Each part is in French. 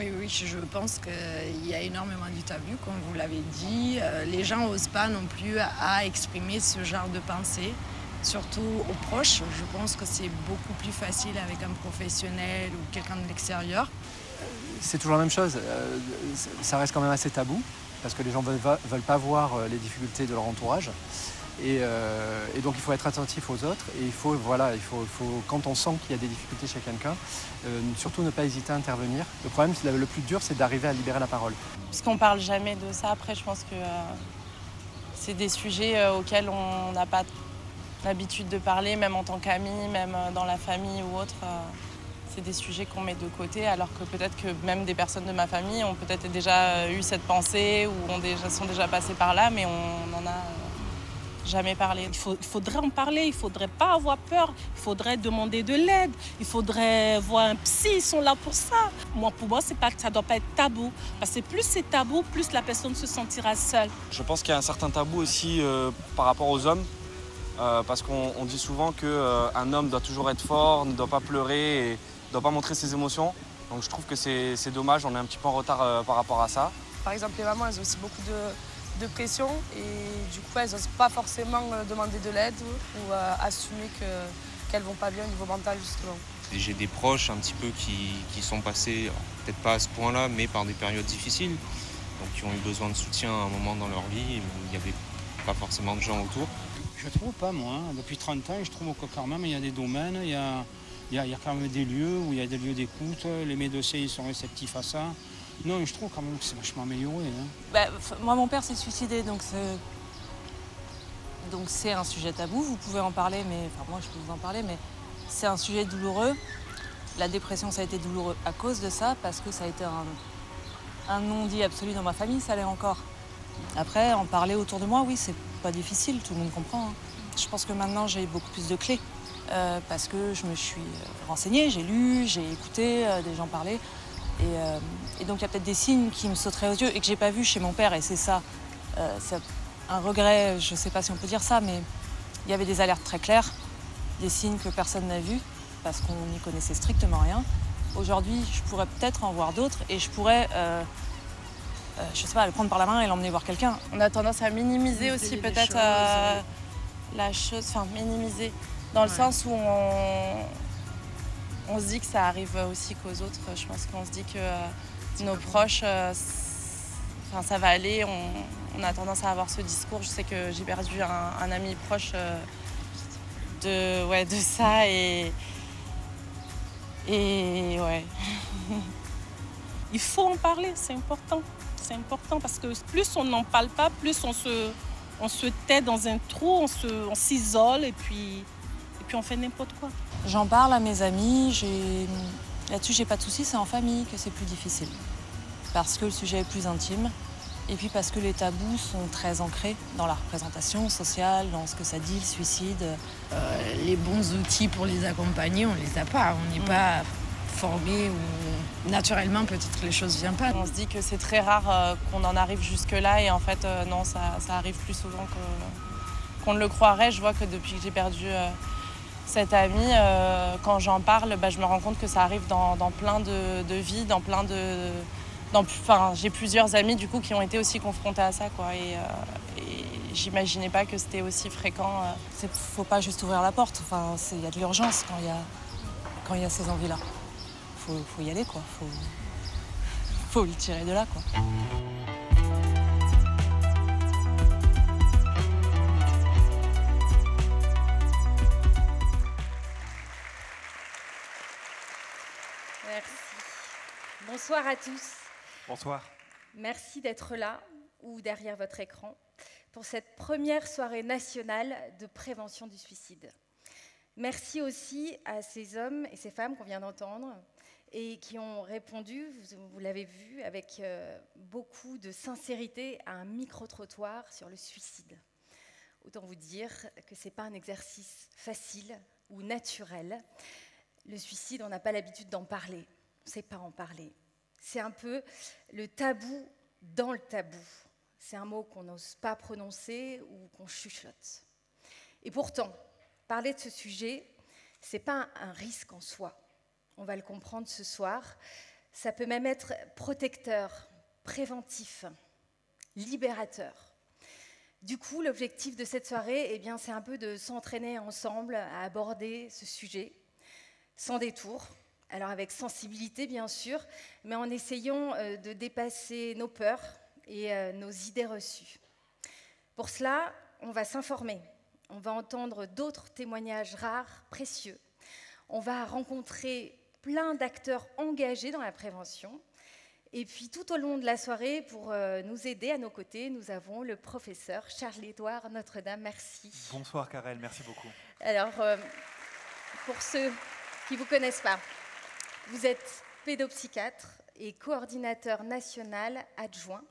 Oui, oui, je pense qu'il y a énormément de tabous, comme vous l'avez dit. Les gens n'osent pas non plus à exprimer ce genre de pensée, surtout aux proches. Je pense que c'est beaucoup plus facile avec un professionnel ou quelqu'un de l'extérieur. C'est toujours la même chose. Ça reste quand même assez tabou, parce que les gens veulent pas voir les difficultés de leur entourage. Et donc il faut être attentif aux autres. Et quand on sent qu'il y a des difficultés chez quelqu'un, surtout ne pas hésiter à intervenir. Le problème, le plus dur, c'est d'arriver à libérer la parole. Parce qu'on parle jamais de ça. Après, je pense que c'est des sujets auxquels on n'a pas l'habitude de parler, même en tant qu'amis, même dans la famille ou autre. C'est des sujets qu'on met de côté, alors que peut-être que même des personnes de ma famille ont peut-être déjà eu cette pensée ou sont déjà passées par là, mais on n'en a jamais parlé. Il faudrait en parler, il ne faudrait pas avoir peur, il faudrait demander de l'aide, il faudrait voir un psy, ils sont là pour ça. Pour moi, ça ne doit pas être tabou, parce que plus c'est tabou, plus la personne se sentira seule. Je pense qu'il y a un certain tabou aussi par rapport aux hommes, parce qu'on dit souvent qu'un homme doit toujours être fort, ne doit pas pleurer et ne doit pas montrer ses émotions. Donc je trouve que c'est dommage, on est un petit peu en retard par rapport à ça. Par exemple, les mamans, elles ont aussi beaucoup de pression et du coup, elles n'osent pas forcément demander de l'aide ou assumer qu'elles vont pas bien au niveau mental, justement. J'ai des proches un petit peu qui sont passés, peut-être pas à ce point-là, mais par des périodes difficiles, donc qui ont eu besoin de soutien à un moment dans leur vie où il n'y avait pas forcément de gens autour. Je trouve pas, moi. Depuis 30 ans, je trouve que quand même, il y a des domaines, il y a quand même des lieux où il y a des lieux d'écoute, les médecins ils sont réceptifs à ça. Non, je trouve quand même que c'est vachement amélioré. Moi, mon père s'est suicidé, donc c'est un sujet tabou. Vous pouvez en parler, moi je peux vous en parler, mais c'est un sujet douloureux. La dépression, ça a été douloureux à cause de ça, parce que ça a été un non-dit absolu dans ma famille, ça l'est encore. Après, en parler autour de moi, oui, c'est pas difficile, tout le monde comprend. Je pense que maintenant, j'ai beaucoup plus de clés, parce que je me suis renseignée, j'ai lu, j'ai écouté des gens parler. Et donc, il y a peut-être des signes qui me sauteraient aux yeux et que j'ai pas vu chez mon père, et c'est ça. C'est un regret, je sais pas si on peut dire ça, mais il y avait des alertes très claires, des signes que personne n'a vus, parce qu'on n'y connaissait strictement rien. Aujourd'hui, je pourrais peut-être en voir d'autres et je pourrais, je sais pas, le prendre par la main et l'emmener voir quelqu'un. On a tendance à minimiser aussi peut-être la chose, enfin minimiser, dans le sens où on se dit que ça arrive aussi qu'aux autres. Je pense qu'on se dit que nos proches, ça va aller. On a tendance à avoir ce discours. Je sais que j'ai perdu un ami proche de ça et ouais. Il faut en parler, c'est important. C'est important parce que plus on n'en parle pas, plus on se tait dans un trou, on s'isole et puis on fait n'importe quoi. J'en parle à mes amis, là-dessus j'ai pas de soucis, c'est en famille que c'est plus difficile. Parce que le sujet est plus intime et puis parce que les tabous sont très ancrés dans la représentation sociale, dans ce que ça dit, le suicide. Les bons outils pour les accompagner, on les a pas. On n'est pas formé ou naturellement peut-être que les choses ne viennent pas. On se dit que c'est très rare qu'on en arrive jusque-là et en fait non, ça arrive plus souvent qu'on ne le croirait. Je vois que depuis que j'ai perdu cette amie, quand j'en parle, je me rends compte que ça arrive dans plein de vies, j'ai plusieurs amis du coup qui ont été aussi confrontés à ça, quoi, et j'imaginais pas que c'était aussi fréquent. Faut pas juste ouvrir la porte, il y a de l'urgence quand il y a ces envies-là. Faut y aller, quoi. Faut le tirer de là, quoi. Merci. Bonsoir à tous. Bonsoir. Merci d'être là ou derrière votre écran pour cette première soirée nationale de prévention du suicide. Merci aussi à ces hommes et ces femmes qu'on vient d'entendre et qui ont répondu, vous l'avez vu, avec beaucoup de sincérité à un micro-trottoir sur le suicide. Autant vous dire que ce n'est pas un exercice facile ou naturel. Le suicide, on n'a pas l'habitude d'en parler, on ne sait pas en parler. C'est un peu le tabou dans le tabou. C'est un mot qu'on n'ose pas prononcer ou qu'on chuchote. Et pourtant, parler de ce sujet, ce n'est pas un risque en soi. On va le comprendre ce soir. Ça peut même être protecteur, préventif, libérateur. Du coup, l'objectif de cette soirée, eh bien, c'est un peu de s'entraîner ensemble à aborder ce sujet sans détour. Alors avec sensibilité, bien sûr, mais en essayant de dépasser nos peurs et nos idées reçues. Pour cela, on va s'informer, on va entendre d'autres témoignages rares, précieux. On va rencontrer plein d'acteurs engagés dans la prévention. Et puis tout au long de la soirée, pour nous aider à nos côtés, nous avons le professeur Charles-Édouard Notre-Dame. Merci. Bonsoir Karel, merci beaucoup. Alors, pour ceux qui ne vous connaissent pas, vous êtes pédopsychiatre et coordinateur national adjoint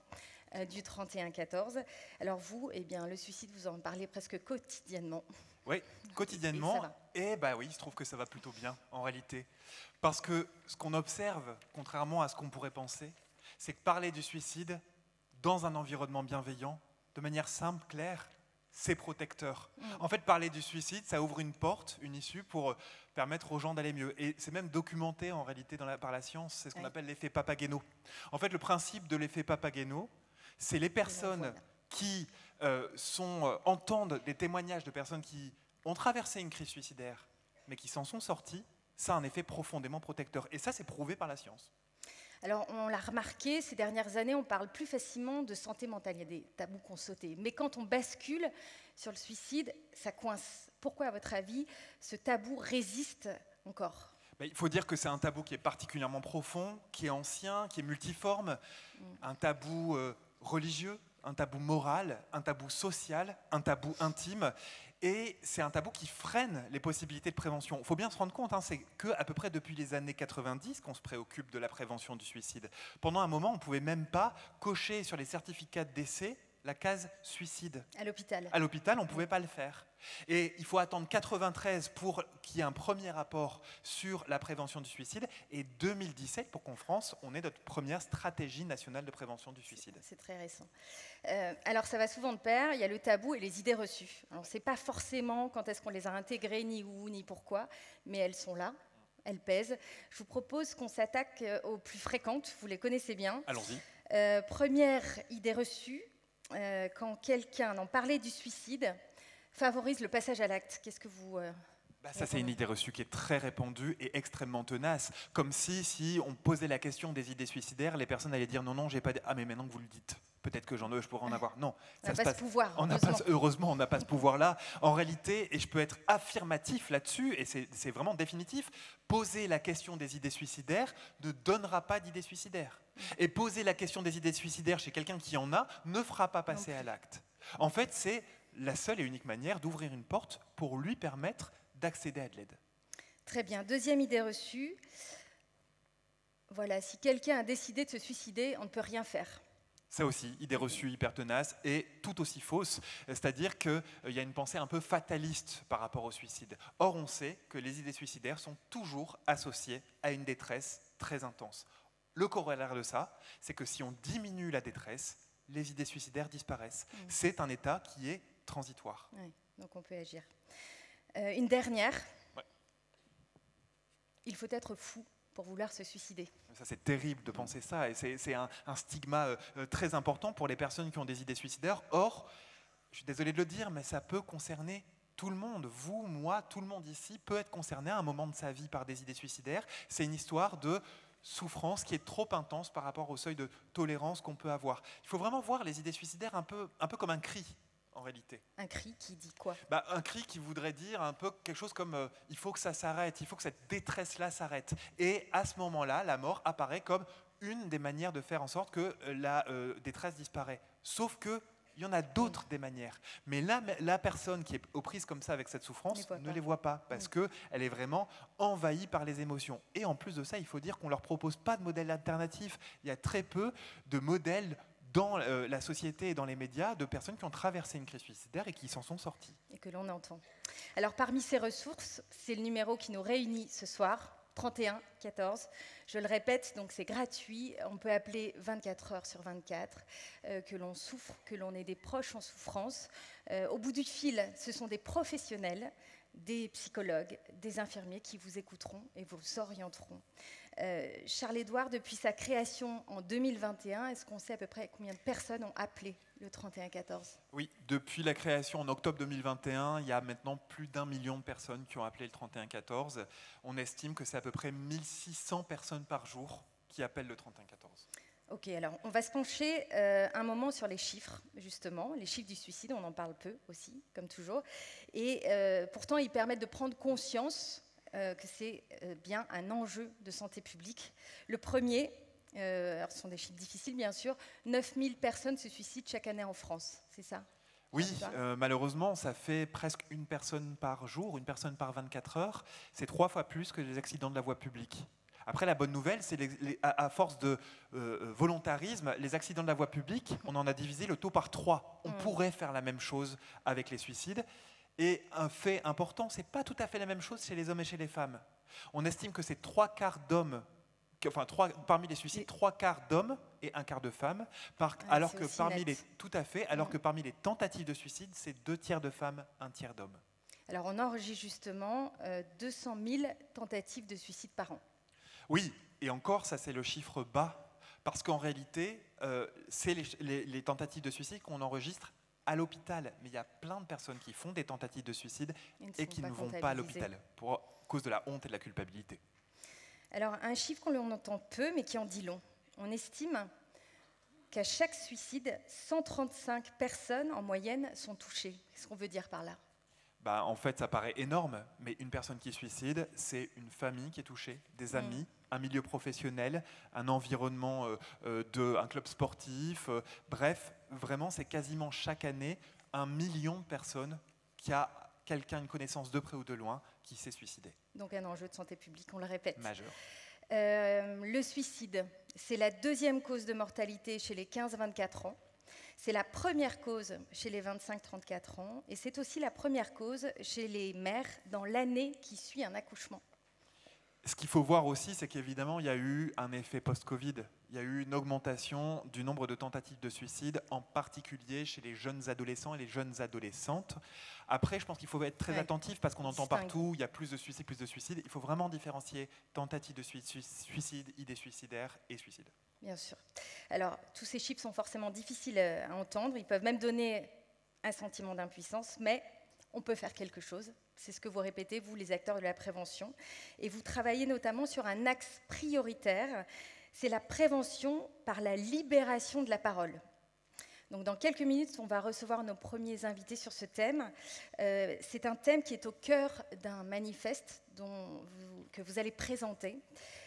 du 31-14. Alors vous, eh bien, le suicide, vous en parlez presque quotidiennement. Oui, quotidiennement. Et bah oui, il se trouve que ça va plutôt bien, en réalité. Parce que ce qu'on observe, contrairement à ce qu'on pourrait penser, c'est que parler du suicide dans un environnement bienveillant, de manière simple, claire, c'est protecteur. En fait, parler du suicide, ça ouvre une porte, une issue pour permettre aux gens d'aller mieux. Et c'est même documenté en réalité par la science, c'est ce qu'on appelle l'effet Papageno. En fait, le principe de l'effet Papageno, c'est les personnes qui entendent des témoignages de personnes qui ont traversé une crise suicidaire, mais qui s'en sont sorties, ça a un effet profondément protecteur. Et ça, c'est prouvé par la science. Alors, on l'a remarqué, ces dernières années, on parle plus facilement de santé mentale. Il y a des tabous qu'on sautait. Mais quand on bascule sur le suicide, ça coince. Pourquoi, à votre avis, ce tabou résiste encore ? Il faut dire que c'est un tabou qui est particulièrement profond, qui est ancien, qui est multiforme, un tabou religieux, un tabou moral, un tabou social, un tabou intime. Et c'est un tabou qui freine les possibilités de prévention. Il faut bien se rendre compte, c'est qu'à peu près depuis les années 90 qu'on se préoccupe de la prévention du suicide. Pendant un moment, on ne pouvait même pas cocher sur les certificats de décès la case suicide. À l'hôpital. À l'hôpital, on ne pouvait pas le faire. Et il faut attendre 93 pour qu'il y ait un premier rapport sur la prévention du suicide et 2017 pour qu'en France, on ait notre première stratégie nationale de prévention du suicide. C'est très récent. Alors ça va souvent de pair, il y a le tabou et les idées reçues. Alors on ne sait pas forcément quand est-ce qu'on les a intégrées, ni où, ni pourquoi, mais elles sont là, elles pèsent. Je vous propose qu'on s'attaque aux plus fréquentes, vous les connaissez bien. Allons-y. Première idée reçue, quand quelqu'un, en parler du suicide, favorise le passage à l'acte. Qu'est-ce que vous... Ça, c'est une idée reçue qui est très répandue et extrêmement tenace. Comme si on posait la question des idées suicidaires, les personnes allaient dire non, j'ai pas... Ah, mais maintenant que vous le dites, peut-être que je pourrais en avoir. Non, on n'a pas ce pouvoir. Heureusement, on n'a pas ce pouvoir-là. En réalité, et je peux être affirmatif là-dessus, et c'est vraiment définitif, poser la question des idées suicidaires ne donnera pas d'idées suicidaires. Et poser la question des idées suicidaires chez quelqu'un qui en a ne fera pas passer à l'acte. En fait, c'est la seule et unique manière d'ouvrir une porte pour lui permettre d'accéder à de l'aide. Très bien. Deuxième idée reçue. Voilà, si quelqu'un a décidé de se suicider, on ne peut rien faire. Ça aussi, idée reçue hyper tenace et tout aussi fausse, c'est-à-dire qu'il y a une pensée un peu fataliste par rapport au suicide. Or, on sait que les idées suicidaires sont toujours associées à une détresse très intense. Le corollaire de ça, c'est que si on diminue la détresse, les idées suicidaires disparaissent. C'est un état qui est transitoire. Oui, donc on peut agir. Une dernière. Ouais. Il faut être fou pour vouloir se suicider. Ça, c'est terrible de penser ça, et c'est un stigma très important pour les personnes qui ont des idées suicidaires. Or, je suis désolé de le dire, mais ça peut concerner tout le monde. Vous, moi, tout le monde ici peut être concerné à un moment de sa vie par des idées suicidaires. C'est une histoire de souffrance qui est trop intense par rapport au seuil de tolérance qu'on peut avoir. Il faut vraiment voir les idées suicidaires un peu comme un cri, en réalité. Un cri qui dit quoi ? Un cri qui voudrait dire un peu quelque chose comme il faut que ça s'arrête, il faut que cette détresse-là s'arrête. Et à ce moment-là, la mort apparaît comme une des manières de faire en sorte que la détresse disparaît. Sauf que il y en a d'autres des manières. Mais la personne qui est aux prises comme ça avec cette souffrance ne les voit pas parce qu'elle est vraiment envahie par les émotions. Et en plus de ça, il faut dire qu'on ne leur propose pas de modèle alternatif. Il y a très peu de modèles dans la société et dans les médias de personnes qui ont traversé une crise suicidaire et qui s'en sont sorties. Et que l'on entend. Alors parmi ces ressources, c'est le numéro qui nous réunit ce soir, 31 14. Je le répète, donc c'est gratuit. On peut appeler 24 heures sur 24, que l'on souffre, que l'on ait des proches en souffrance. Au bout du fil, ce sont des professionnels des psychologues, des infirmiers qui vous écouteront et vous orienteront. Charles-Édouard, depuis sa création en 2021, est-ce qu'on sait à peu près combien de personnes ont appelé le 3114 ? Oui, depuis la création en octobre 2021, il y a maintenant plus d'1 million de personnes qui ont appelé le 3114. On estime que c'est à peu près 1600 personnes par jour qui appellent le 3114. Ok, alors on va se pencher un moment sur les chiffres, justement. Les chiffres du suicide, on en parle peu aussi, comme toujours. Et pourtant, ils permettent de prendre conscience que c'est bien un enjeu de santé publique. Le premier, alors ce sont des chiffres difficiles, bien sûr, 9000 personnes se suicident chaque année en France, c'est ça ? Oui, malheureusement, ça fait presque une personne par jour, une personne par 24 heures. C'est 3 fois plus que les accidents de la voie publique. Après, la bonne nouvelle, c'est à force de volontarisme, les accidents de la voie publique, on en a divisé le taux par 3. On pourrait faire la même chose avec les suicides. Et un fait important, ce n'est pas tout à fait la même chose chez les hommes et chez les femmes. On estime que c'est 3/4 d'hommes, enfin parmi les suicides, 3/4 d'hommes et 1/4 de femmes, alors que parmi les, tout à fait, alors que parmi les tentatives de suicide, c'est 2/3 de femmes, 1/3 d'hommes. Alors on enregistre justement 200 000 tentatives de suicide par an. Oui, et encore, ça c'est le chiffre bas, parce qu'en réalité, c'est les tentatives de suicide qu'on enregistre à l'hôpital. Mais il y a plein de personnes qui font des tentatives de suicide et qui ne vont pas à l'hôpital, pour cause de la honte et de la culpabilité. Alors, un chiffre qu'on entend peu, mais qui en dit long. On estime qu'à chaque suicide, 135 personnes en moyenne sont touchées. Qu'est-ce qu'on veut dire par là ? En fait, ça paraît énorme, mais une personne qui suicide, c'est une famille qui est touchée, des amis, un milieu professionnel, un environnement, un club sportif. Bref, vraiment, c'est quasiment chaque année 1 million de personnes qui a quelqu'un, une connaissance de près ou de loin, qui s'est suicidé. Donc un enjeu de santé publique, on le répète. Majeur. Le suicide, c'est la 2e cause de mortalité chez les 15-24 ans. C'est la première cause chez les 25-34 ans et c'est aussi la première cause chez les mères dans l'année qui suit un accouchement. Ce qu'il faut voir aussi, c'est qu'évidemment, il y a eu un effet post-Covid. Il y a eu une augmentation du nombre de tentatives de suicide, en particulier chez les jeunes adolescents et les jeunes adolescentes. Après, je pense qu'il faut être très attentif parce qu'on entend partout, il y a plus de suicides. Il faut vraiment différencier tentatives de suicide, idées suicidaires et suicide. Bien sûr. Alors, tous ces chiffres sont forcément difficiles à entendre. Ils peuvent même donner un sentiment d'impuissance, mais on peut faire quelque chose. C'est ce que vous répétez, vous, les acteurs de la prévention. Et vous travaillez notamment sur un axe prioritaire, c'est la prévention par la libération de la parole. Donc, dans quelques minutes, on va recevoir nos premiers invités sur ce thème. C'est un thème qui est au cœur d'un manifeste que vous allez présenter.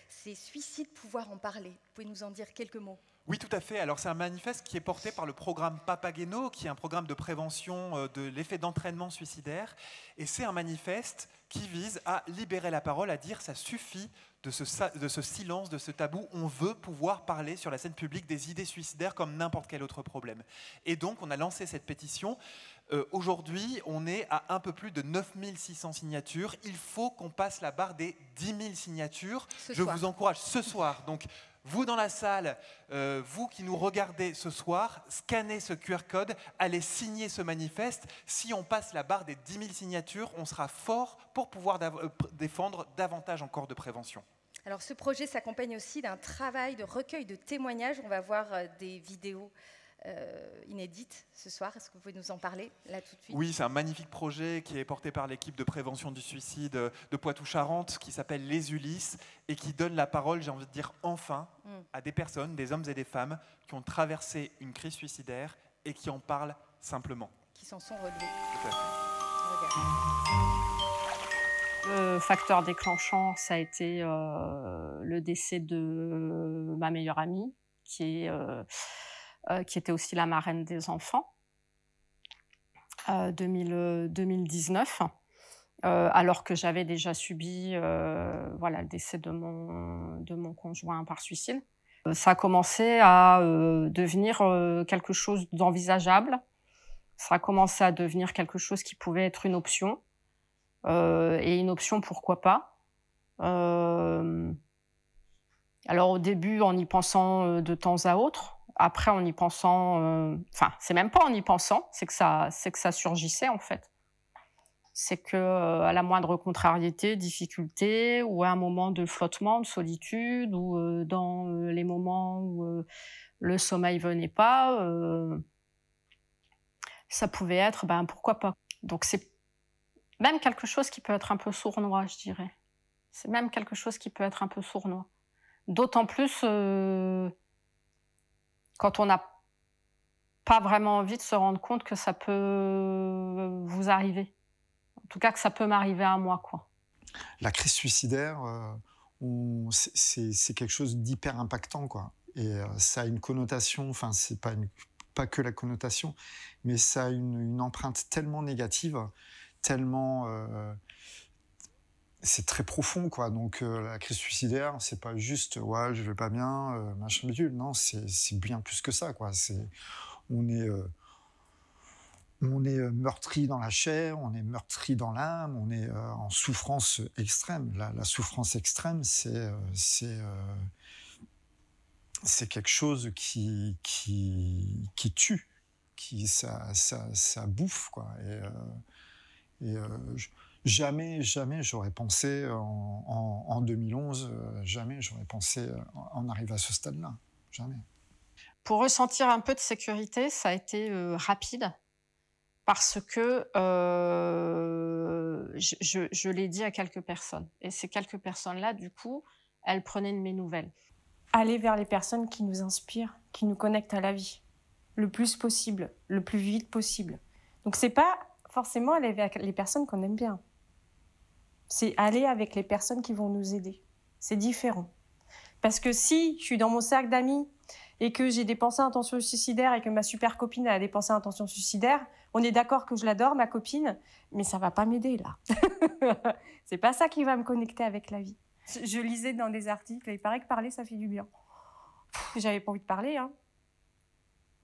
C'est « Suicide, pouvoir en parler ». Vous pouvez nous en dire quelques mots ? Oui, tout à fait. Alors, c'est un manifeste qui est porté par le programme Papageno, qui est un programme de prévention de l'effet d'entraînement suicidaire. Et c'est un manifeste qui vise à libérer la parole, à dire ça suffit de ce silence, de ce tabou. On veut pouvoir parler sur la scène publique des idées suicidaires comme n'importe quel autre problème. Et donc, on a lancé cette pétition. Aujourd'hui, on est à un peu plus de 9600 signatures. Il faut qu'on passe la barre des 10 000 signatures. Je vous encourage ce soir. Donc, vous dans la salle, vous qui nous regardez ce soir, scannez ce QR code, allez signer ce manifeste. Si on passe la barre des 10 000 signatures, on sera fort pour pouvoir défendre davantage encore de prévention. Alors ce projet s'accompagne aussi d'un travail de recueil de témoignages. On va voir des vidéos inédites ce soir. Est-ce que vous pouvez nous en parler là tout de suite ? Oui, c'est un magnifique projet qui est porté par l'équipe de prévention du suicide de Poitou-Charentes qui s'appelle Les Ulysses et qui donne la parole, j'ai envie de dire enfin, à des personnes, des hommes et des femmes qui ont traversé une crise suicidaire et qui en parlent simplement. Qui s'en sont relevés. Tout à fait. Le facteur déclenchant, ça a été le décès de ma meilleure amie qui était aussi la marraine des enfants, 2019, alors que j'avais déjà subi le décès de mon conjoint par suicide. Ça a commencé à devenir quelque chose d'envisageable, ça a commencé à devenir quelque chose qui pouvait être une option, et une option, pourquoi pas. Alors au début, en y pensant de temps à autre, après, en y pensant, c'est même pas en y pensant, c'est que ça surgissait en fait. C'est qu'à la moindre contrariété, difficulté, ou à un moment de flottement, de solitude, ou dans les moments où le sommeil venait pas, ça pouvait être, pourquoi pas. Donc c'est même quelque chose qui peut être un peu sournois, je dirais. C'est même quelque chose qui peut être un peu sournois. D'autant plus quand on n'a pas vraiment envie de se rendre compte que ça peut vous arriver. En tout cas, que ça peut m'arriver à moi, quoi. La crise suicidaire, c'est quelque chose d'hyper impactant, quoi. Et ça a une connotation, enfin, c'est pas que la connotation, mais ça a une empreinte tellement négative, tellement... c'est très profond, quoi. Donc la crise suicidaire, c'est pas juste ouais, je vais pas bien, machin bidule. Non, c'est bien plus que ça, quoi. On est meurtri dans la chair, on est meurtri dans l'âme, on est en souffrance extrême. La souffrance extrême, c'est quelque chose qui tue, ça bouffe, quoi. Jamais j'aurais pensé en 2011, jamais j'aurais pensé en arriver à ce stade-là, jamais. Pour ressentir un peu de sécurité, ça a été rapide parce que je l'ai dit à quelques personnes. Et ces quelques personnes-là, du coup, elles prenaient de mes nouvelles. Aller vers les personnes qui nous inspirent, qui nous connectent à la vie, le plus possible, le plus vite possible. Donc c'est pas forcément aller vers les personnes qu'on aime bien. C'est aller avec les personnes qui vont nous aider. C'est différent. Parce que si je suis dans mon cercle d'amis et que j'ai des pensées à intention suicidaire et que ma super copine a des pensées à intention suicidaire, on est d'accord que je l'adore, ma copine, mais ça va pas m'aider, là. C'est pas ça qui va me connecter avec la vie. Je lisais dans des articles, et il paraît que parler, ça fait du bien. J'avais pas envie de parler, hein.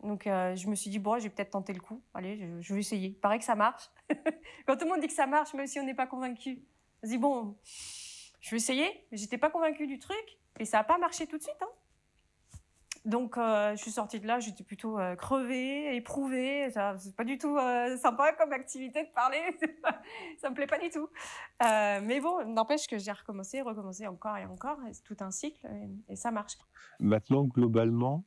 Donc je me suis dit, bon, je vais peut-être tenter le coup. Allez, je vais essayer. Il paraît que ça marche. Quand tout le monde dit que ça marche, même si on n'est pas convaincu, on se dit, bon, je vais essayer. Mais j'étais pas convaincue du truc et ça n'a pas marché tout de suite, hein. Donc je suis sortie de là, j'étais plutôt crevée, éprouvée. C'est pas du tout sympa comme activité de parler. Ça me plaît pas du tout. Mais bon, n'empêche que j'ai recommencé encore et encore. C'est tout un cycle et ça marche. Maintenant, globalement,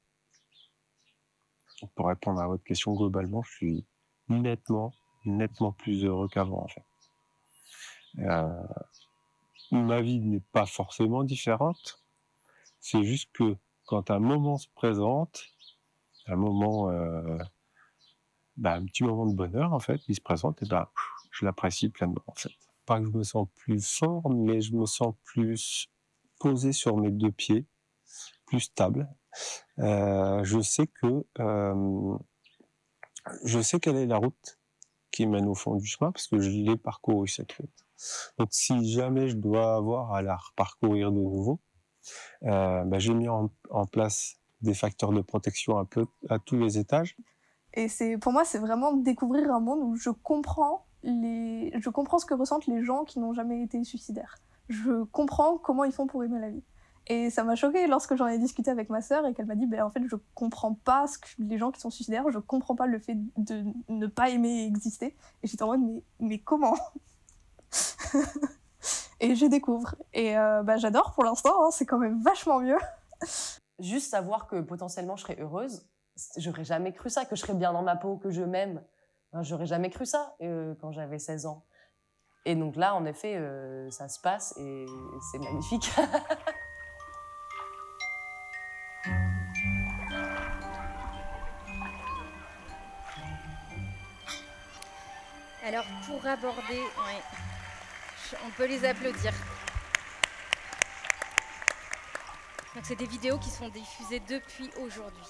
pour répondre à votre question, globalement, je suis nettement plus heureux qu'avant, en fait. Ma vie n'est pas forcément différente. C'est juste que quand un moment se présente, un moment, un petit moment de bonheur, en fait, il se présente, et je l'apprécie pleinement, en fait. Pas que je me sens plus fort, mais je me sens plus posé sur mes deux pieds, plus stable. Je sais quelle est la route qui mène au fond du chemin, parce que je l'ai parcouru, cette route. Donc, si jamais je dois avoir à la reparcourir de nouveau, j'ai mis en place des facteurs de protection un peu à tous les étages. Et pour moi, c'est vraiment découvrir un monde où je comprends ce que ressentent les gens qui n'ont jamais été suicidaires. Je comprends comment ils font pour aimer la vie. Et ça m'a choquée lorsque j'en ai discuté avec ma sœur et qu'elle m'a dit en fait, je comprends pas les gens qui sont suicidaires, je comprends pas le fait de ne pas aimer exister. Et j'étais en mode mais comment? Et je découvre. Et j'adore pour l'instant, hein, c'est quand même vachement mieux. Juste savoir que potentiellement je serais heureuse, j'aurais jamais cru ça, que je serais bien dans ma peau, que je m'aime. Enfin, j'aurais jamais cru ça quand j'avais 16 ans. Et donc là, en effet, ça se passe et c'est magnifique. Alors, pour aborder... Ouais. On peut les applaudir. Donc, c'est des vidéos qui sont diffusées depuis aujourd'hui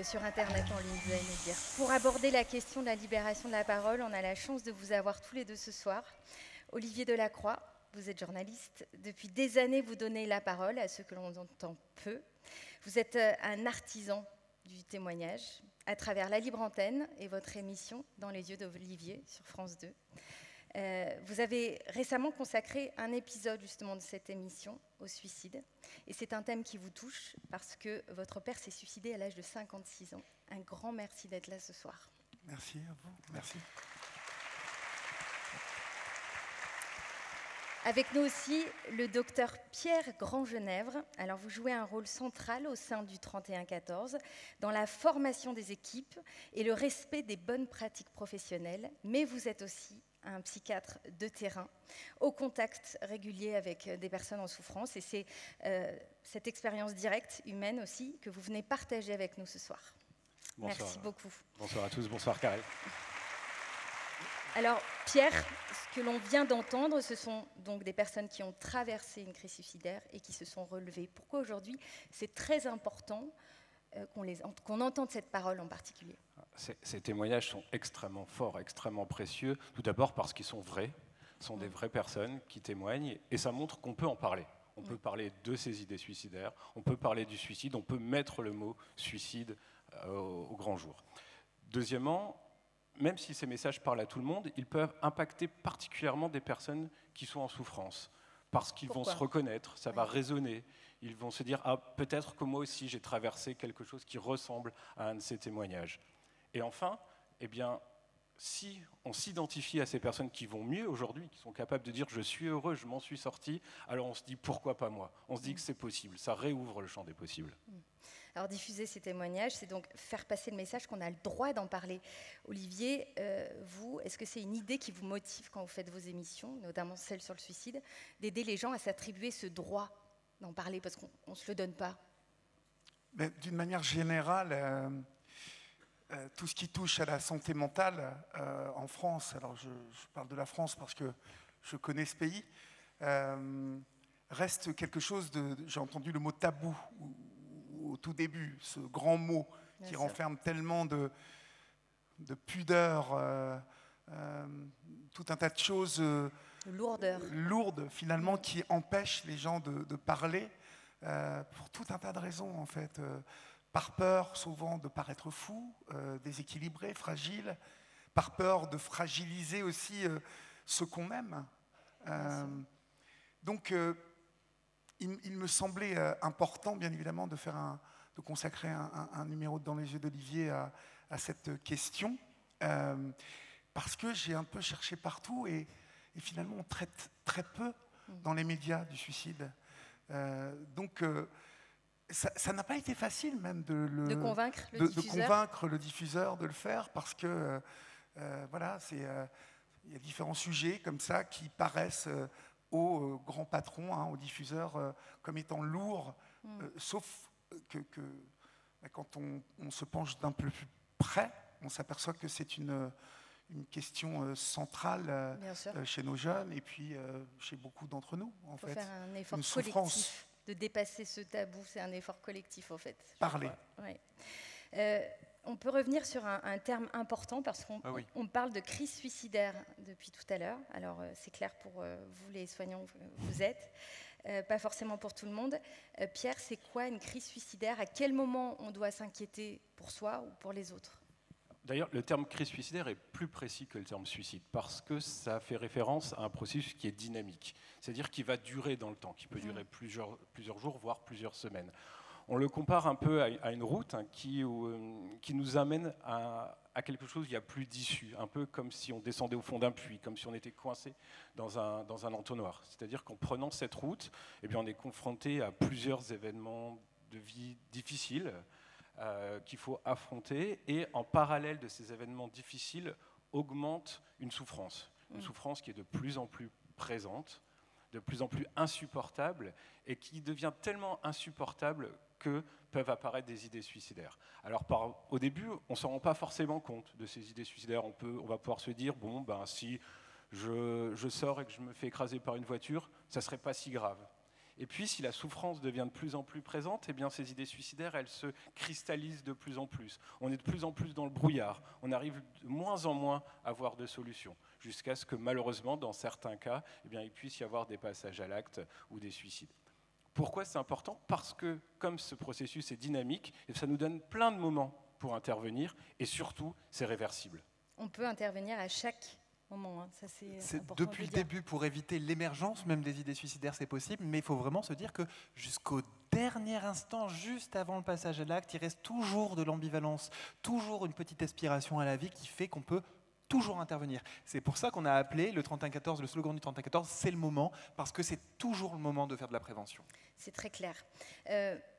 sur Internet en ligne, vous allez me dire. Pour aborder la question de la libération de la parole, on a la chance de vous avoir tous les deux ce soir. Olivier Delacroix, vous êtes journaliste. Depuis des années, vous donnez la parole à ceux que l'on entend peu. Vous êtes un artisan du témoignage à travers la Libre Antenne et votre émission Dans les yeux d'Olivier sur France 2. Vous avez récemment consacré un épisode justement de cette émission au suicide. Et c'est un thème qui vous touche parce que votre père s'est suicidé à l'âge de 56 ans. Un grand merci d'être là ce soir. Merci à vous. Merci. Avec nous aussi le docteur Pierre Grandgenèvre. Alors vous jouez un rôle central au sein du 31-14 dans la formation des équipes et le respect des bonnes pratiques professionnelles, mais vous êtes aussi un psychiatre de terrain, au contact régulier avec des personnes en souffrance. Et c'est cette expérience directe, humaine aussi, que vous venez partager avec nous ce soir. Bonsoir. Merci beaucoup. Bonsoir à tous, bonsoir Karel. Alors Pierre, ce que l'on vient d'entendre, ce sont donc des personnes qui ont traversé une crise suicidaire et qui se sont relevées. Pourquoi aujourd'hui c'est très important qu'on entende cette parole en particulier? Ces témoignages sont extrêmement forts, extrêmement précieux, tout d'abord parce qu'ils sont vrais, ce sont des vraies personnes qui témoignent, et ça montre qu'on peut en parler. On peut parler de ces idées suicidaires, on peut parler du suicide, on peut mettre le mot suicide au grand jour. Deuxièmement, même si ces messages parlent à tout le monde, ils peuvent impacter particulièrement des personnes qui sont en souffrance, parce qu'ils vont se reconnaître, ça va résonner, ils vont se dire « Ah, peut-être que moi aussi j'ai traversé quelque chose qui ressemble à un de ces témoignages ». Et enfin, eh bien, si on s'identifie à ces personnes qui vont mieux aujourd'hui, qui sont capables de dire « je suis heureux, je m'en suis sorti », alors on se dit « pourquoi pas moi ?» On se dit que c'est possible, ça réouvre le champ des possibles. Alors diffuser ces témoignages, c'est donc faire passer le message qu'on a le droit d'en parler. Olivier, vous, est-ce que c'est une idée qui vous motive quand vous faites vos émissions, notamment celle sur le suicide, d'aider les gens à s'attribuer ce droit d'en parler, parce qu'on ne se le donne pas? D'une manière générale, tout ce qui touche à la santé mentale en France, alors je parle de la France parce que je connais ce pays, reste quelque chose de... J'ai entendu le mot tabou au tout début, ce grand mot qui renferme tellement de pudeur, tout un tas de choses lourdes finalement qui empêchent les gens de parler pour tout un tas de raisons en fait. Par peur souvent de paraître fou, déséquilibré, fragile, par peur de fragiliser aussi ce qu'on aime. Donc il me semblait important, bien évidemment, de consacrer un numéro Dans les yeux d'Olivier à cette question, parce que j'ai un peu cherché partout et finalement on traite très peu dans les médias du suicide. Donc ça n'a pas été facile même de convaincre le diffuseur de le faire, parce que voilà, il y a différents sujets comme ça qui paraissent aux grands patrons, aux diffuseurs, comme étant lourds, sauf que quand on se penche d'un peu plus près, on s'aperçoit que c'est une question centrale chez nos jeunes et puis chez beaucoup d'entre nous. En fait, faire un effort collectif de dépasser ce tabou, c'est un effort collectif en fait. Parler. Ouais. On peut revenir sur un terme important parce qu'on parle de crise suicidaire depuis tout à l'heure. Alors c'est clair pour vous les soignants, vous êtes, pas forcément pour tout le monde. Pierre, c'est quoi une crise suicidaire? À quel moment on doit s'inquiéter pour soi ou pour les autres? D'ailleurs, le terme crise suicidaire est plus précis que le terme suicide, parce que ça fait référence à un processus qui est dynamique, c'est-à-dire qui va durer dans le temps, qui peut durer plusieurs jours, voire plusieurs semaines. On le compare un peu à une route qui nous amène à quelque chose où il n'y a plus d'issue, un peu comme si on descendait au fond d'un puits, comme si on était coincé dans un entonnoir. C'est-à-dire qu'en prenant cette route, eh bien, on est confronté à plusieurs événements de vie difficiles, qu'il faut affronter, et en parallèle de ces événements difficiles augmente une souffrance qui est de plus en plus présente, de plus en plus insupportable, et qui devient tellement insupportable que peuvent apparaître des idées suicidaires. Alors au début, on ne s'en rend pas forcément compte de ces idées suicidaires. On va pouvoir se dire, bon, ben, si je sors et que je me fais écraser par une voiture, ça ne serait pas si grave. Et puis, si la souffrance devient de plus en plus présente, eh bien, ces idées suicidaires, elles se cristallisent de plus en plus. On est de plus en plus dans le brouillard. On arrive de moins en moins à voir de solutions, jusqu'à ce que, malheureusement, dans certains cas, eh bien, il puisse y avoir des passages à l'acte ou des suicides. Pourquoi c'est important? Parce que, comme ce processus est dynamique, ça nous donne plein de moments pour intervenir, et surtout, c'est réversible. On peut intervenir à chaque moment, ça c'est depuis le début, pour éviter l'émergence même des idées suicidaires, c'est possible, mais il faut vraiment se dire que jusqu'au dernier instant, juste avant le passage à l'acte, il reste toujours de l'ambivalence, toujours une petite aspiration à la vie qui fait qu'on peut toujours intervenir. C'est pour ça qu'on a appelé le 3114, le slogan du 3114, c'est le moment, parce que c'est toujours le moment de faire de la prévention. C'est très clair.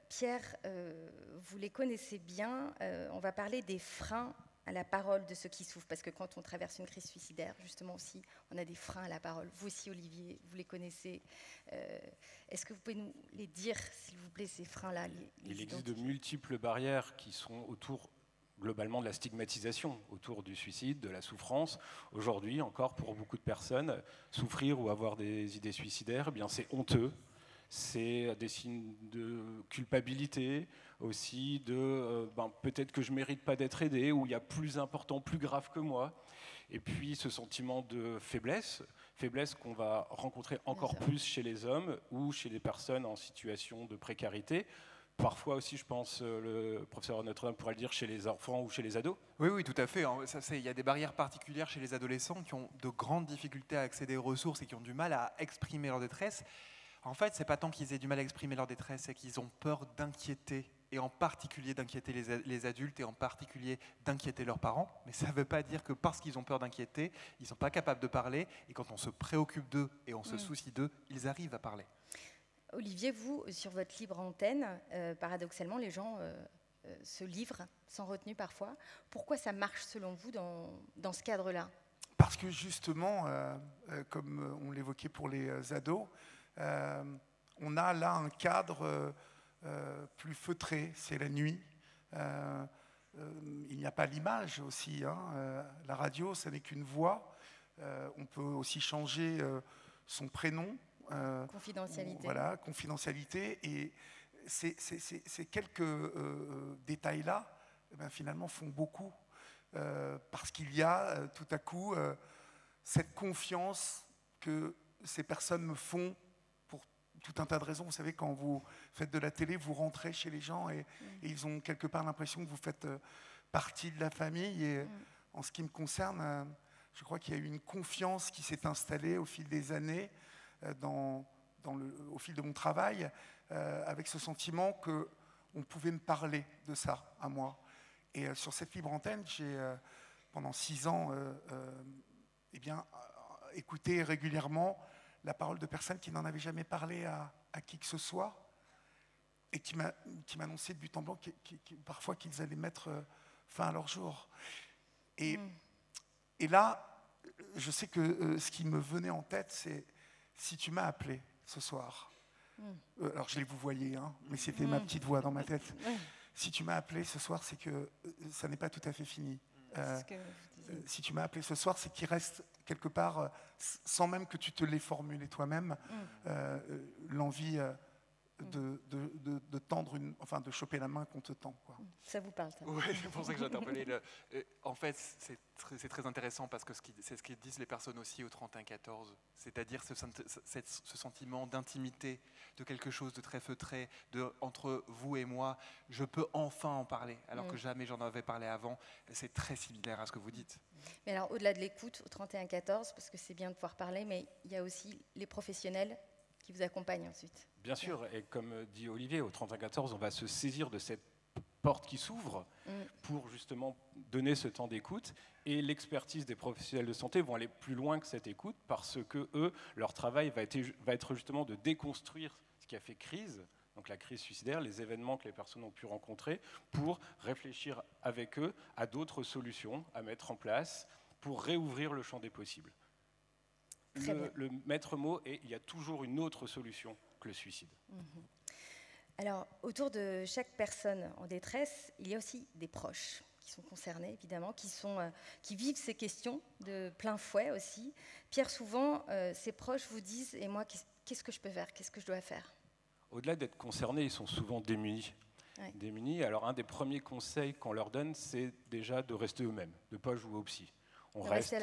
Pierre, vous les connaissez bien. On va parler des freins à la parole de ceux qui souffrent, parce que quand on traverse une crise suicidaire, justement aussi, on a des freins à la parole. Vous aussi, Olivier, vous les connaissez. Est-ce que vous pouvez nous les dire, s'il vous plaît, ces freins-là? Il existe de multiples barrières qui sont autour, globalement, de la stigmatisation, autour du suicide, de la souffrance. Aujourd'hui, encore, pour beaucoup de personnes, souffrir ou avoir des idées suicidaires, eh bien, c'est honteux. C'est des signes de culpabilité, aussi de peut-être que je ne mérite pas d'être aidé, ou il y a plus important, plus grave que moi. Et puis ce sentiment de faiblesse qu'on va rencontrer encore plus chez les hommes ou chez les personnes en situation de précarité. Parfois aussi, je pense, le professeur Notre-Dame pourrait le dire, chez les enfants ou chez les ados. Oui, oui, tout à fait. Il y a des barrières particulières chez les adolescents qui ont de grandes difficultés à accéder aux ressources et qui ont du mal à exprimer leur détresse. En fait, c'est pas tant qu'ils aient du mal à exprimer leur détresse, c'est qu'ils ont peur d'inquiéter, et en particulier d'inquiéter les adultes, et en particulier d'inquiéter leurs parents. Mais ça ne veut pas dire que parce qu'ils ont peur d'inquiéter, ils ne sont pas capables de parler, et quand on se préoccupe d'eux et on se soucie d'eux, ils arrivent à parler. Olivier, vous, sur votre libre antenne, paradoxalement, les gens se livrent sans retenue parfois. Pourquoi ça marche selon vous dans ce cadre-là? Parce que justement, comme on l'évoquait pour les ados, on a là un cadre plus feutré, c'est la nuit. Il n'y a pas l'image aussi. La radio, ça n'est qu'une voix. On peut aussi changer son prénom. Confidentialité. Voilà, confidentialité. Et ces quelques détails-là, finalement, font beaucoup. Parce qu'il y a tout à coup cette confiance que ces personnes me font pour tout un tas de raisons. Vous savez, quand vous faites de la télé, vous rentrez chez les gens et ils ont quelque part l'impression que vous faites partie de la famille. Et en ce qui me concerne, je crois qu'il y a eu une confiance qui s'est installée au fil des années, au fil de mon travail, avec ce sentiment qu'on pouvait me parler de ça à moi. Et sur cette libre antenne, j'ai pendant 6 ans écouté régulièrement la parole de personnes qui n'en avaient jamais parlé à qui que ce soit et qui m'annonçaient de but en blanc parfois qu'ils allaient mettre fin à leur jour. Et là, je sais que ce qui me venait en tête, c'est si tu m'as appelé ce soir. Alors je l'ai vous voyez, mais c'était ma petite voix dans ma tête. Si tu m'as appelé ce soir, c'est que ça n'est pas tout à fait fini. Si tu m'as appelé ce soir, c'est qu'il reste quelque part, sans même que tu te l'aies formulé toi-même, l'envie de tendre de choper la main qu'on te tend. Quoi. Ça vous parle, ça? Oui, c'est pour ça que j'ai interpellé. En fait, c'est très intéressant parce que c'est ce qu'ils disent les personnes aussi au 3114, c'est-à-dire ce sentiment d'intimité, de quelque chose de très feutré, entre vous et moi. Je peux enfin en parler, alors que jamais j'en avais parlé avant. C'est très similaire à ce que vous dites. Mais alors, au-delà de l'écoute au 3114, parce que c'est bien de pouvoir parler, mais il y a aussi les professionnels qui vous accompagnent ensuite. Bien sûr, et comme dit Olivier, au 3114, on va se saisir de cette porte qui s'ouvre pour justement donner ce temps d'écoute. Et l'expertise des professionnels de santé vont aller plus loin que cette écoute parce que eux, leur travail va être justement de déconstruire ce qui a fait crise, donc la crise suicidaire, les événements que les personnes ont pu rencontrer, pour réfléchir avec eux à d'autres solutions à mettre en place pour réouvrir le champ des possibles. Le maître mot est il y a toujours une autre solution que le suicide. Alors, autour de chaque personne en détresse, il y a aussi des proches qui sont concernés, évidemment, qui vivent ces questions de plein fouet aussi. Pierre, souvent, ces proches vous disent « Et moi, qu'est-ce que je peux faire? Qu'est-ce que je dois faire ?» Au-delà d'être concernés, ils sont souvent démunis. Ouais. Démunis. Alors, un des premiers conseils qu'on leur donne, c'est déjà de rester eux-mêmes, de ne pas jouer au psy. On reste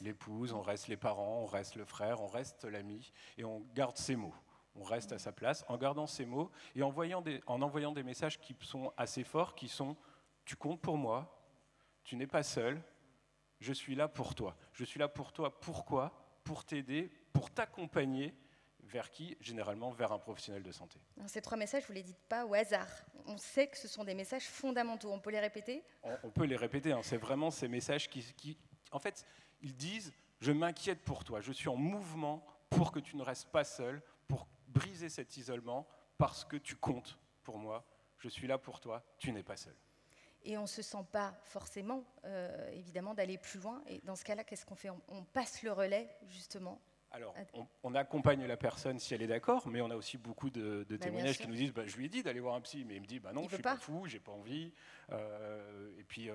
l'épouse, on reste les parents, on reste le frère, on reste l'ami, et on garde ses mots. On reste à sa place en gardant ses mots et en envoyant des messages qui sont assez forts, qui sont « tu comptes pour moi, tu n'es pas seul, je suis là pour toi. Je suis là pour toi, pourquoi? Pour t'aider, pour t'accompagner. » Vers qui? Généralement vers un professionnel de santé. Alors, ces 3 messages, vous ne les dites pas au hasard. On sait que ce sont des messages fondamentaux. On peut les répéter? On peut les répéter. C'est vraiment ces messages qui En fait, ils disent « je m'inquiète pour toi, je suis en mouvement pour que tu ne restes pas seul, pour briser cet isolement, parce que tu comptes pour moi, je suis là pour toi, tu n'es pas seul. » Et on ne se sent pas forcément, évidemment, d'aller plus loin. Et dans ce cas-là, qu'est-ce qu'on fait? On passe le relais, justement. Alors, on accompagne la personne si elle est d'accord, mais on a aussi beaucoup de témoignages qui nous disent je lui ai dit d'aller voir un psy, mais il me dit non, je ne suis pas fou, j'ai pas envie, et puis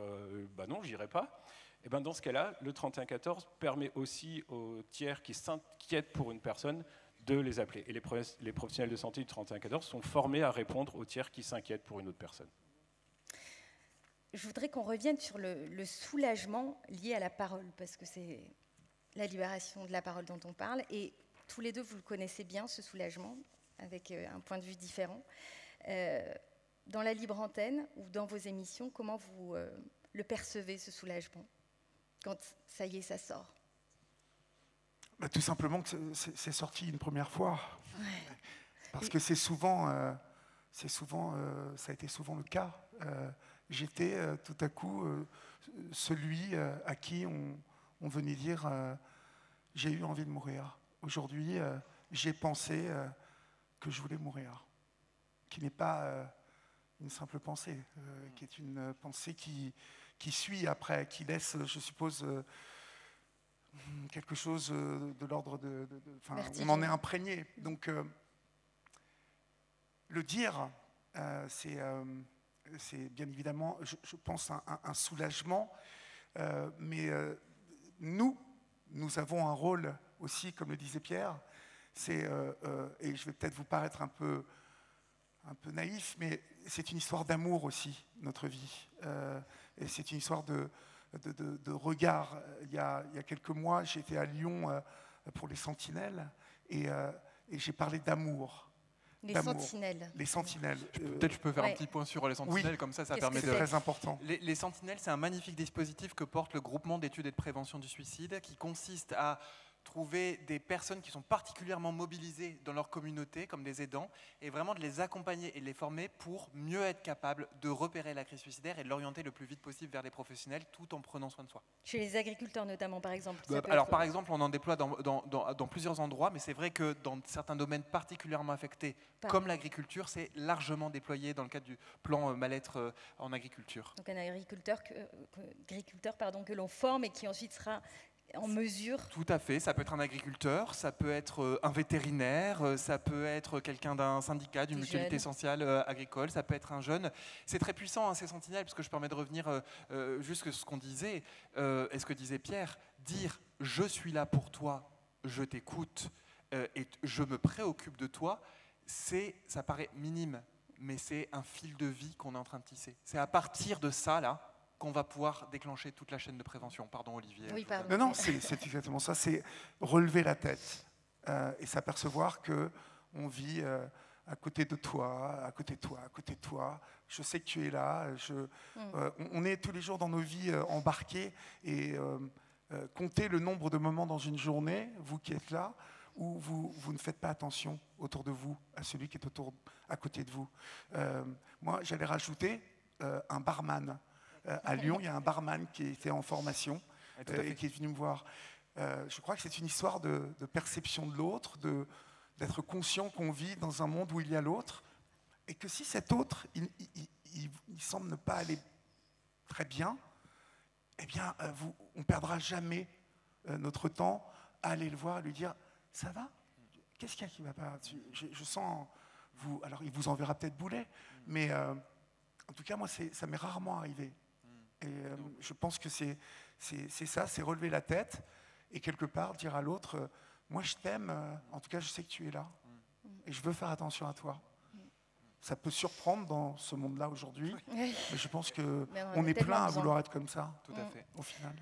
non, j'irai pas. Et dans ce cas-là, le 3114 permet aussi aux tiers qui s'inquiètent pour une personne de les appeler. Et les professionnels de santé du 3114 sont formés à répondre aux tiers qui s'inquiètent pour une autre personne. Je voudrais qu'on revienne sur le soulagement lié à la parole, parce que c'est la libération de la parole dont on parle, et tous les deux, vous le connaissez bien, ce soulagement, avec un point de vue différent. Dans la libre antenne ou dans vos émissions, comment vous le percevez, ce soulagement, quand ça y est, ça sort? Tout simplement que c'est sorti une première fois. Ouais. Parce que ça a été souvent le cas. J'étais tout à coup celui à qui on venait dire j'ai eu envie de mourir. Aujourd'hui, j'ai pensé que je voulais mourir. Qui n'est pas une simple pensée, qui est une pensée qui suit après, qui laisse, je suppose, quelque chose de l'ordre de on en est imprégné. Donc, le dire, c'est bien évidemment, je pense, un soulagement, mais nous avons un rôle aussi, comme le disait Pierre, et je vais peut-être vous paraître un peu naïf, mais c'est une histoire d'amour aussi, notre vie. Et c'est une histoire de regard. Il y a quelques mois, j'étais à Lyon pour les Sentinelles, et j'ai parlé d'amour. Les sentinelles. Les sentinelles. Peut-être je peux faire un petit point sur les sentinelles, comme ça permet de... C'est très important. Les sentinelles, c'est un magnifique dispositif que porte le groupement d'études et de prévention du suicide, qui consiste à trouver des personnes qui sont particulièrement mobilisées dans leur communauté, comme des aidants, et vraiment de les accompagner et de les former pour mieux être capables de repérer la crise suicidaire et de l'orienter le plus vite possible vers les professionnels, tout en prenant soin de soi. Chez les agriculteurs notamment, par exemple. Alors par exemple, on en déploie dans plusieurs endroits, mais c'est vrai que dans certains domaines particulièrement affectés, comme l'agriculture, c'est largement déployé dans le cadre du plan mal-être en agriculture. Donc un agriculteur que l'on forme et qui ensuite sera en mesure. Tout à fait, ça peut être un agriculteur, ça peut être un vétérinaire, ça peut être quelqu'un d'un syndicat, d'une mutualité sociale agricole, ça peut être un jeune. C'est très puissant, ces sentinelles, parce que je permets de revenir juste sur ce qu'on disait, et ce que disait Pierre, dire « je suis là pour toi, je t'écoute et je me préoccupe de toi », ça paraît minime, mais c'est un fil de vie qu'on est en train de tisser. C'est à partir de ça, là, qu'on va pouvoir déclencher toute la chaîne de prévention. Pardon, Olivier. Oui, pardon. Non, c'est exactement ça. C'est relever la tête et s'apercevoir qu'on vit à côté de toi, à côté de toi, à côté de toi. Je sais que tu es là. On est tous les jours dans nos vies embarqués et comptez le nombre de moments dans une journée, vous qui êtes là, où vous ne faites pas attention autour de vous, à celui qui est à côté de vous. Moi, j'allais rajouter un barman. À Lyon, il y a un barman qui était en formation et qui est venu me voir. Je crois que c'est une histoire de perception de l'autre, d'être conscient qu'on vit dans un monde où il y a l'autre, et que si cet autre, il semble ne pas aller très bien, eh bien, on ne perdra jamais notre temps à aller le voir, à lui dire « ça va ? Qu'est-ce qu'il y a qui ne va pas ? Je sens... » Alors, il vous enverra peut-être boulet, mais en tout cas, moi, ça m'est rarement arrivé. Et je pense que c'est ça, c'est relever la tête et quelque part dire à l'autre moi je t'aime, en tout cas je sais que tu es là et je veux faire attention à toi. Ça peut surprendre dans ce monde-là aujourd'hui, mais je pense qu'on est plein à vouloir être comme ça, tout à fait. Au final.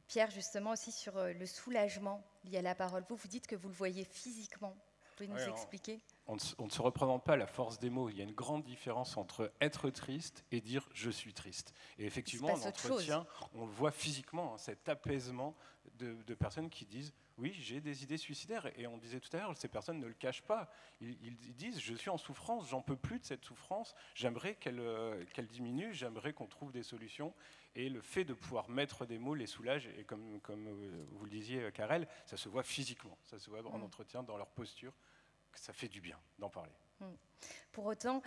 Pierre, justement aussi sur le soulagement lié à la parole, vous dites que vous le voyez physiquement. Vous pouvez nous expliquer ? On ne se représente pas la force des mots. Il y a une grande différence entre être triste et dire « je suis triste ». Et effectivement, en entretien, on le voit physiquement, cet apaisement de personnes qui disent oui, j'ai des idées suicidaires. Et on disait tout à l'heure, ces personnes ne le cachent pas. Ils disent, je suis en souffrance, j'en peux plus de cette souffrance, j'aimerais qu'elle diminue, j'aimerais qu'on trouve des solutions. Et le fait de pouvoir mettre des mots les soulage, et comme vous le disiez, Karel, ça se voit physiquement, ça se voit en entretien, dans leur posture, que ça fait du bien d'en parler. Pour autant,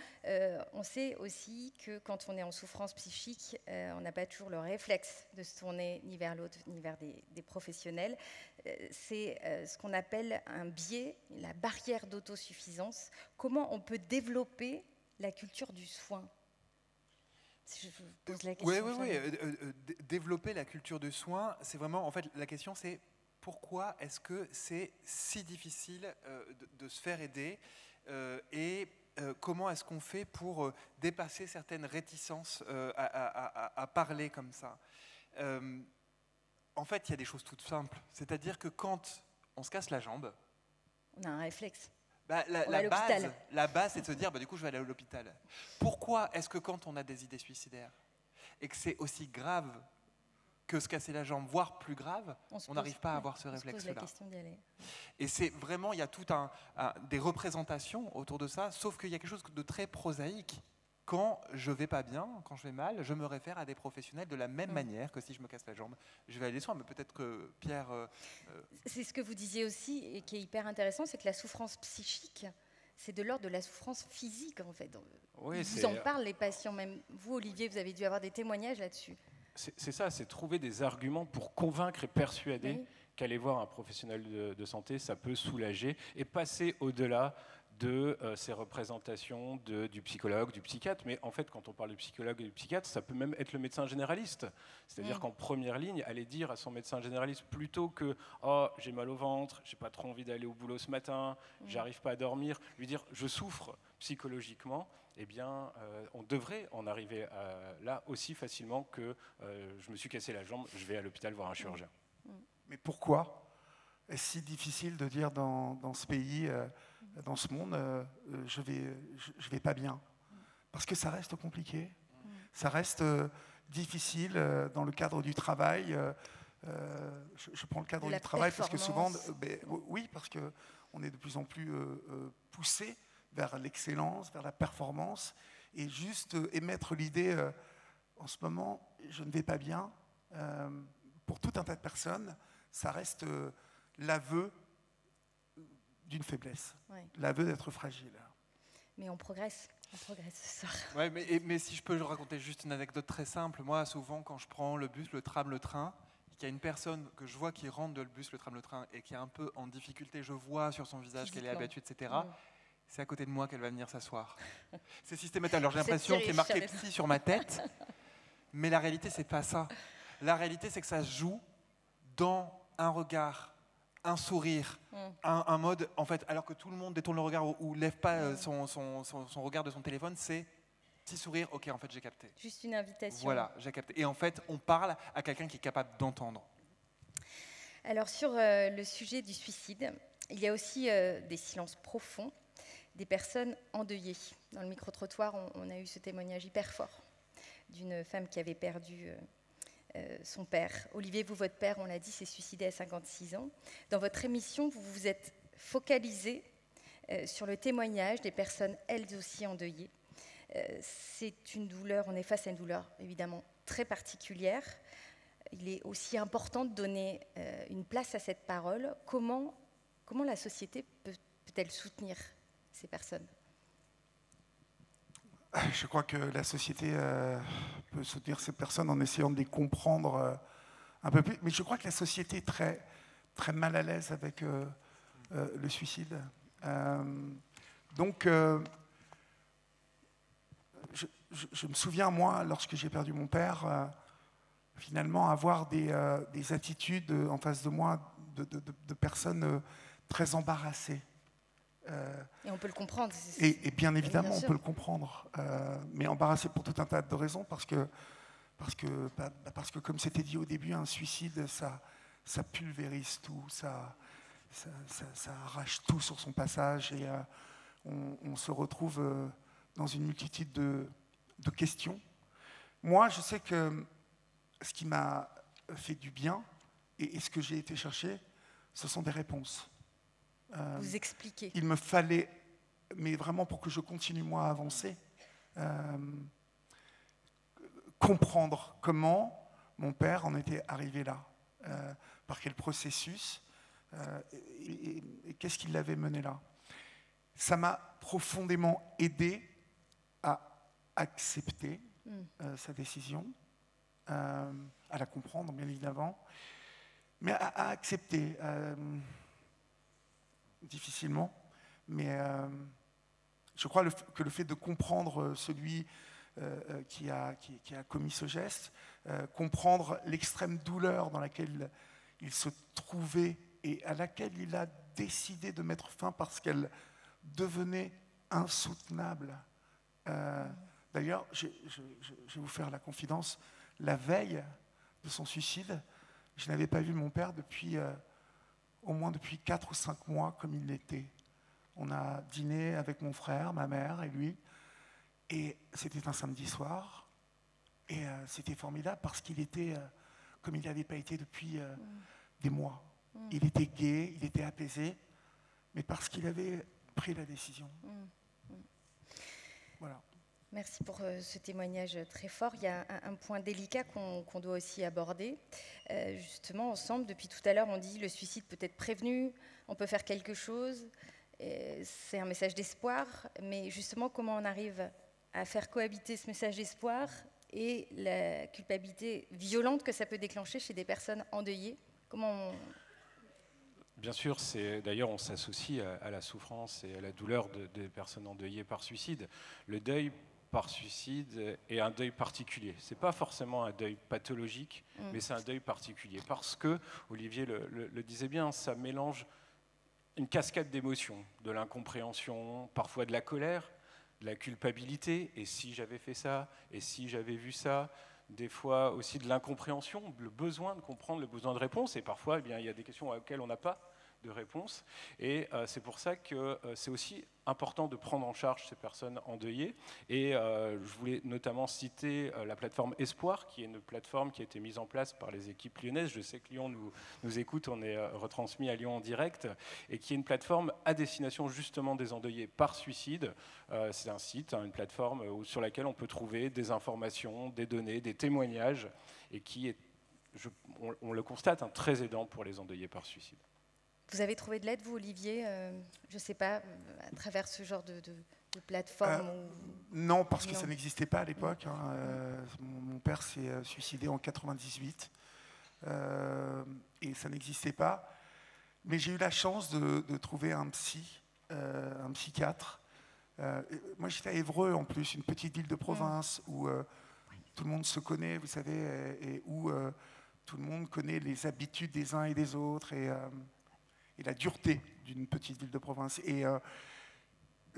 on sait aussi que quand on est en souffrance psychique, on n'a pas toujours le réflexe de se tourner ni vers l'autre, ni vers des professionnels. C'est ce qu'on appelle un biais, la barrière d'autosuffisance. Comment on peut développer la culture du soin ? Si je vous pose la question. Oui. Développer la culture du soin, c'est vraiment, en fait, la question c'est pourquoi est-ce que c'est si difficile de se faire aider et comment est-ce qu'on fait pour dépasser certaines réticences à parler comme ça. En fait, il y a des choses toutes simples. C'est-à-dire que quand on se casse la jambe, on a un réflexe. La base, c'est de se dire, du coup, je vais aller à l'hôpital. Pourquoi est-ce que quand on a des idées suicidaires et que c'est aussi grave que se casser la jambe, voire plus grave, on n'arrive pas à avoir ce réflexe-là. Et c'est vraiment, il y a tout des représentations autour de ça, sauf qu'il y a quelque chose de très prosaïque. Quand je vais pas bien, quand je vais mal, je me réfère à des professionnels de la même manière que si je me casse la jambe. Je vais aller soins, mais peut-être que Pierre... C'est ce que vous disiez aussi, et qui est hyper intéressant, c'est que la souffrance psychique, c'est de l'ordre de la souffrance physique, en fait. Oui, vous en parlent, les patients, même vous, Olivier, vous avez dû avoir des témoignages là-dessus. C'est ça, c'est trouver des arguments pour convaincre et persuader qu'aller voir un professionnel de santé, ça peut soulager et passer au-delà de ces représentations du psychologue, du psychiatre. Mais en fait, quand on parle du psychologue et du psychiatre, ça peut même être le médecin généraliste. C'est-à-dire qu'en première ligne, aller dire à son médecin généraliste, plutôt que « Oh, j'ai mal au ventre, j'ai pas trop envie d'aller au boulot ce matin, j'arrive pas à dormir », lui dire « Je souffre psychologiquement », eh bien, on devrait en arriver là aussi facilement que je me suis cassé la jambe, je vais à l'hôpital voir un chirurgien. Mais pourquoi est-ce si difficile de dire dans ce pays, dans ce monde, je vais pas bien? Parce que ça reste compliqué, ça reste difficile dans le cadre du travail. Je prends le cadre du travail parce que souvent, oui, parce qu'on est de plus en plus poussé vers l'excellence, vers la performance, et juste émettre l'idée, en ce moment, je ne vais pas bien, pour tout un tas de personnes, ça reste l'aveu d'une faiblesse, l'aveu d'être fragile. Mais on progresse ce soir. Ouais, mais si je peux raconter juste une anecdote très simple, moi, souvent, quand je prends le bus, le tram, le train, qu'il y a une personne que je vois qui rentre de le bus, le tram, le train, et qui est un peu en difficulté, je vois sur son visage qu'elle est abattue, etc., c'est à côté de moi qu'elle va venir s'asseoir. C'est systématique. Alors j'ai l'impression qu'il y a marqué psy sur ma tête, mais la réalité, c'est pas ça. La réalité, c'est que ça se joue dans un regard, un sourire, un mode, en fait, alors que tout le monde détourne le regard ou lève pas son regard de son téléphone, c'est petit sourire, ok, en fait, j'ai capté. Juste une invitation. Voilà, j'ai capté. Et en fait, on parle à quelqu'un qui est capable d'entendre. Alors, sur le sujet du suicide, il y a aussi des silences profonds, des personnes endeuillées. Dans le micro-trottoir, on a eu ce témoignage hyper fort d'une femme qui avait perdu son père. Olivier, vous, votre père, on l'a dit, s'est suicidé à 56 ans. Dans votre émission, vous vous êtes focalisé sur le témoignage des personnes, elles aussi endeuillées. C'est une douleur, on est face à une douleur évidemment très particulière. Il est aussi important de donner une place à cette parole. Comment la société peut-elle soutenir ces personnes ? Je crois que la société peut soutenir ces personnes en essayant de les comprendre un peu plus. Mais je crois que la société est très, très mal à l'aise avec le suicide. Donc, je me souviens, moi, lorsque j'ai perdu mon père, finalement, avoir des attitudes en face de moi de personnes très embarrassées. Et on peut le comprendre. Et bien évidemment, on peut le comprendre. Mais embarrassé pour tout un tas de raisons, parce que comme c'était dit au début, un suicide, ça pulvérise tout, ça arrache tout sur son passage, et on se retrouve dans une multitude de questions. Moi, je sais que ce qui m'a fait du bien, et ce que j'ai été chercher, ce sont des réponses. Vous expliquez. Il me fallait, mais vraiment pour que je continue moi à avancer, comprendre comment mon père en était arrivé là, par quel processus, et qu'est-ce qui l'avait mené là. Ça m'a profondément aidé à accepter sa décision, à la comprendre bien évidemment, mais à accepter difficilement, mais je crois que le fait de comprendre celui qui a commis ce geste, comprendre l'extrême douleur dans laquelle il se trouvait et à laquelle il a décidé de mettre fin parce qu'elle devenait insoutenable. D'ailleurs, je vais vous faire la confidence, la veille de son suicide, je n'avais pas vu mon père au moins depuis 4 ou 5 mois comme il l'était. On a dîné avec mon frère, ma mère et lui, et c'était un samedi soir, et c'était formidable parce qu'il était comme il n'avait pas été depuis des mois. Il était gai, il était apaisé, mais parce qu'il avait pris la décision. Voilà. Merci pour ce témoignage très fort. Il y a un point délicat qu'on doit aussi aborder. Justement, ensemble, depuis tout à l'heure, on dit le suicide peut être prévenu, on peut faire quelque chose. C'est un message d'espoir, mais justement, comment on arrive à faire cohabiter ce message d'espoir et la culpabilité violente que ça peut déclencher chez des personnes endeuillées? Comment Bien sûr, d'ailleurs, on s'associe à la souffrance et à la douleur des personnes endeuillées par suicide. Le deuil par suicide est un deuil particulier. Ce n'est pas forcément un deuil pathologique, mais c'est un deuil particulier. Parce que, Olivier le disait bien, ça mélange une cascade d'émotions, de l'incompréhension, parfois de la colère, de la culpabilité, et si j'avais fait ça, et si j'avais vu ça, des fois aussi de l'incompréhension, le besoin de comprendre, le besoin de réponse, et parfois eh bien, il y a des questions auxquelles on n'a pas de réponse, et c'est pour ça que c'est aussi important de prendre en charge ces personnes endeuillées, et je voulais notamment citer la plateforme Espoir, qui est une plateforme qui a été mise en place par les équipes lyonnaises. Je sais que Lyon nous écoute, on est retransmis à Lyon en direct, et qui est une plateforme à destination justement des endeuillés par suicide. C'est un site, une plateforme sur laquelle on peut trouver des informations, des données, des témoignages, et qui est, on le constate, très aidant pour les endeuillés par suicide. Vous avez trouvé de l'aide, vous, Olivier, je ne sais pas, à travers ce genre de plateforme Non, parce que ça n'existait pas à l'époque. Mon père s'est suicidé en 98 et ça n'existait pas. Mais j'ai eu la chance de trouver un psychiatre. Moi, j'étais à Évreux, en plus, une petite ville de province où tout le monde se connaît, vous savez, et où tout le monde connaît les habitudes des uns et des autres. Et la dureté d'une petite ville de province. Et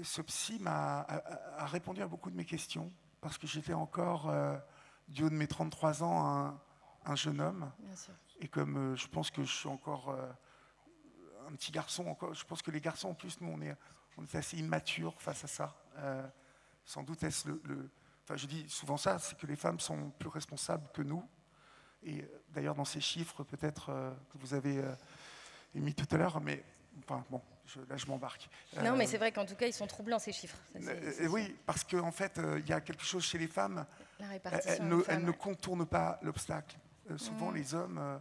ce psy a répondu à beaucoup de mes questions, parce que j'étais encore, du haut de mes 33 ans, un jeune homme. Bien sûr. Et comme je pense que je suis encore un petit garçon, je pense que les garçons, en plus, nous, on est assez immatures face à ça. Sans doute est-ce enfin, je dis souvent ça, c'est que les femmes sont plus responsables que nous. Et d'ailleurs, dans ces chiffres, peut-être, que vous avez émis tout à l'heure, mais enfin, bon, là je m'embarque. Non, mais c'est vrai qu'en tout cas, ils sont troublants, ces chiffres. Oui, parce qu'en fait, il y a quelque chose chez les femmes, la répartition elles ne contournent pas l'obstacle. Souvent, les hommes,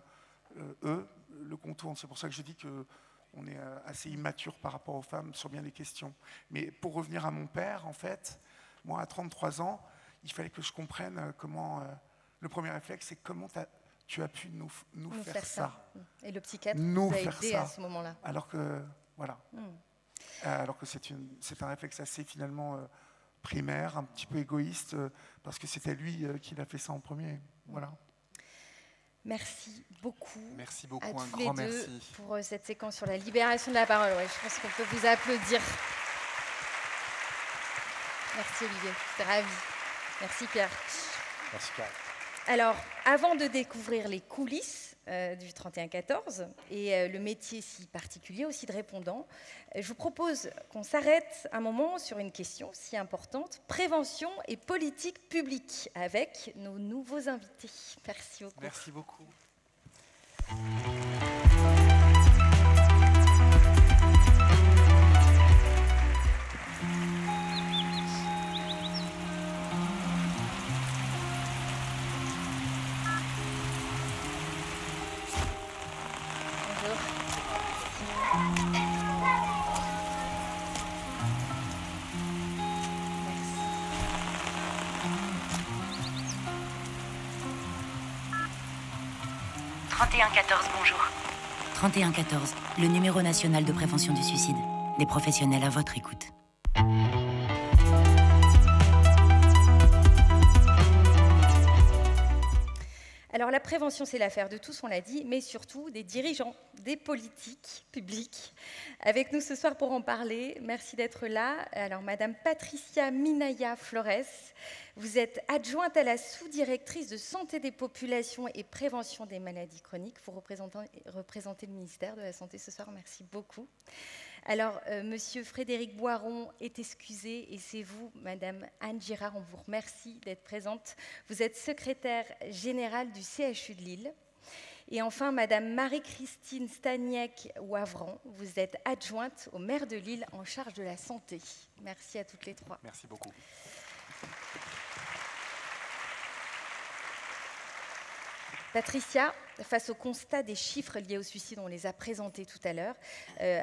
eux, le contournent. C'est pour ça que je dis qu'on est assez immature par rapport aux femmes sur bien des questions. Mais pour revenir à mon père, en fait, moi, à 33 ans, il fallait que je comprenne comment... le premier réflexe, c'est comment tu as pu nous faire ça. Et le psychiatre vous a aidé à ce moment-là. Alors que, voilà. Alors que c'est un réflexe assez finalement primaire, un petit peu égoïste, parce que c'était lui qui l'a fait ça en premier. Voilà. Merci beaucoup. Merci beaucoup, à un tous grand les deux merci. Pour cette séquence sur la libération de la parole. Ouais, je pense qu'on peut vous applaudir. Merci Olivier, j'étais ravie. Merci Pierre. Merci Pierre. Alors, avant de découvrir les coulisses du 31-14 et le métier si particulier aussi de répondant, je vous propose qu'on s'arrête un moment sur une question si importante, prévention et politique publique, avec nos nouveaux invités. Merci beaucoup. Merci beaucoup. 3114, bonjour. 3114, le numéro national de prévention du suicide. Des professionnels à votre écoute. Alors la prévention, c'est l'affaire de tous, on l'a dit, mais surtout des dirigeants, des politiques publics. Avec nous ce soir pour en parler, merci d'être là. Alors Madame Patricia Minaya Flores, vous êtes adjointe à la sous-directrice de santé des populations et prévention des maladies chroniques. Vous représentez le ministère de la Santé ce soir, merci beaucoup. Alors, Monsieur Frédéric Boiron est excusé et c'est vous, Madame Anne Girard, on vous remercie d'être présente. Vous êtes secrétaire générale du CHU de Lille. Et enfin, Madame Marie-Christine Staniek-Wavran, vous êtes adjointe au maire de Lille en charge de la santé. Merci à toutes les trois. Merci beaucoup. Patricia, face au constat des chiffres liés au suicide, on les a présentés tout à l'heure.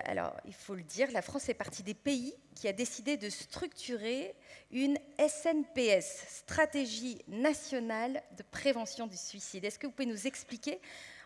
Alors, il faut le dire, la France est partie des pays qui a décidé de structurer une SNPS, Stratégie nationale de prévention du suicide. Est-ce que vous pouvez nous expliquer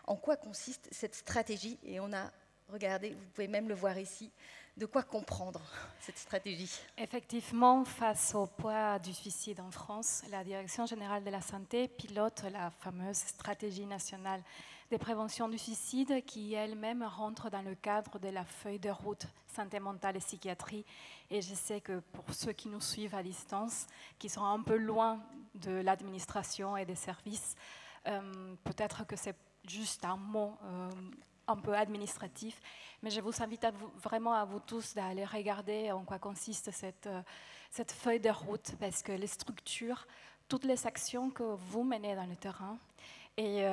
en quoi consiste cette stratégie? Et on a regardé, vous pouvez même le voir ici, de quoi comprendre cette stratégie? Effectivement, face au poids du suicide en France, la Direction générale de la santé pilote la fameuse stratégie nationale de prévention du suicide qui elle-même rentre dans le cadre de la feuille de route santé mentale et psychiatrie. Et je sais que pour ceux qui nous suivent à distance, qui sont un peu loin de l'administration et des services, peut-être que c'est juste un mot un peu administratif, mais je vous invite vraiment à vous tous d'aller regarder en quoi consiste cette feuille de route, parce que les structures, toutes les actions que vous menez dans le terrain, et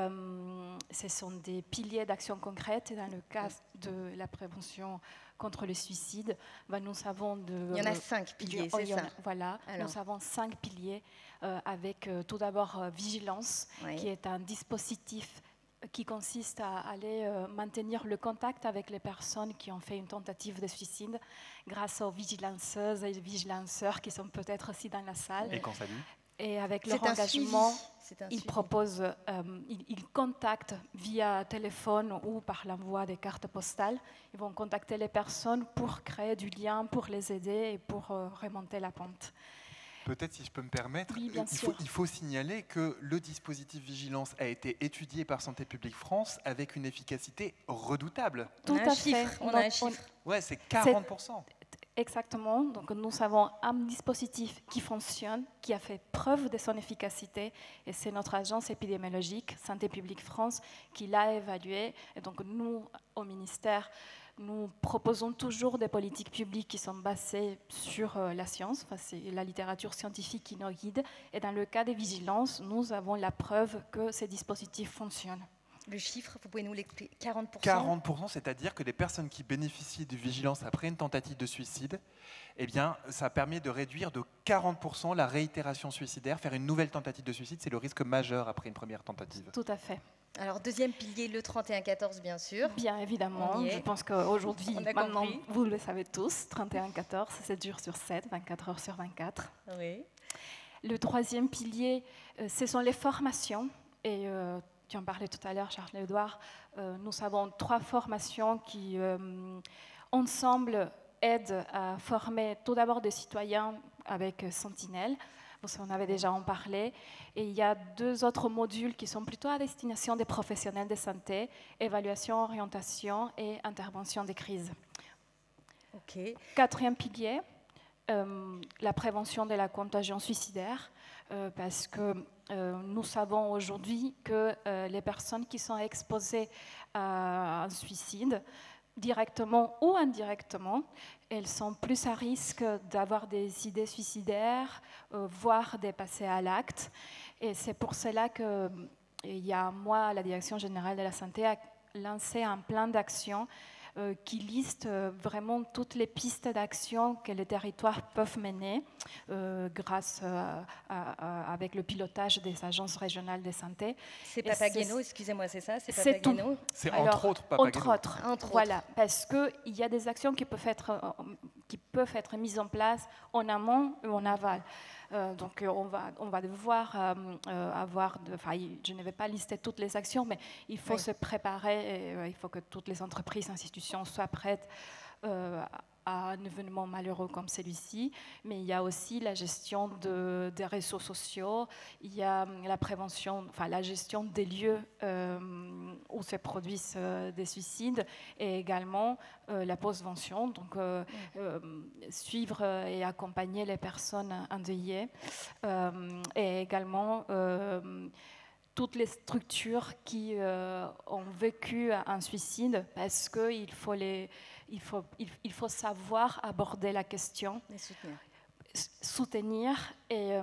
ce sont des piliers d'action concrètes dans le cas de la prévention contre le suicide. Ben, nous avons il y en a 5 piliers, c'est ça? Voilà, alors. Nous avons 5 piliers avec tout d'abord Vigilance, oui, qui est un dispositif qui consiste à aller maintenir le contact avec les personnes qui ont fait une tentative de suicide grâce aux vigilanceuses et vigilanceurs qui sont peut-être aussi dans la salle. Et qu'on salue. Et avec leur engagement, ils proposent, ils contactent via téléphone ou par l'envoi des cartes postales. Ils vont contacter les personnes pour créer du lien, pour les aider et pour remonter la pente. Peut-être, si je peux me permettre, oui, il faut signaler que le dispositif Vigilance a été étudié par Santé publique France avec une efficacité redoutable. Tout à fait. On a un chiffre. Ouais, c'est 40%. Exactement. Donc, nous avons un dispositif qui fonctionne, qui a fait preuve de son efficacité, et c'est notre agence épidémiologique, Santé publique France, qui l'a évalué. Et donc, nous, au ministère, nous proposons toujours des politiques publiques qui sont basées sur la science, enfin, c'est la littérature scientifique qui nous guide. Et dans le cas des vigilances, nous avons la preuve que ces dispositifs fonctionnent. Le chiffre, vous pouvez nous l'expliquer? 40%. 40%, c'est-à-dire que les personnes qui bénéficient de vigilance après une tentative de suicide, eh bien, ça permet de réduire de 40% la réitération suicidaire. Faire une nouvelle tentative de suicide, c'est le risque majeur après une première tentative. Tout à fait. Alors, deuxième pilier, le 3114, bien sûr. Bien évidemment. Je pense qu'aujourd'hui, maintenant, vous le savez tous, 3114, 7 jours sur 7, 24 heures sur 24. Oui. Le troisième pilier, ce sont les formations. Et tu en parlais tout à l'heure, Charles-Édouard. Nous avons 3 formations qui, ensemble, aident à former tout d'abord des citoyens avec Sentinelle. Vous en avez déjà en parlé. Et il y a 2 autres modules qui sont plutôt à destination des professionnels de santé, évaluation, orientation et intervention des crises. Okay. 4e pilier, la prévention de la contagion suicidaire, parce que nous savons aujourd'hui que les personnes qui sont exposées à un suicide, directement ou indirectement, elles sont plus à risque d'avoir des idées suicidaires, voire de passer à l'acte. Et c'est pour cela qu'il y a un mois, la Direction générale de la santé a lancé un plan d'action qui liste vraiment toutes les pistes d'action que les territoires peuvent mener grâce avec le pilotage des agences régionales de santé. C'est Papageno, excusez-moi, c'est ça? C'est tout. C'est entre autres Papageno. Entre autres, voilà, parce qu'il y a des actions qui peuvent être qui peuvent être mises en place en amont ou en aval. Donc on va devoir avoir, je ne vais pas lister toutes les actions, mais il faut se préparer, et, il faut que toutes les entreprises, institutions soient prêtes à un événement malheureux comme celui-ci, mais il y a aussi la gestion des réseaux sociaux, il y a la prévention, la gestion des lieux où se produisent des suicides, et également la postvention, donc suivre et accompagner les personnes endeuillées, et également toutes les structures qui ont vécu un suicide, parce qu'il faut il faut savoir aborder la question, soutenir et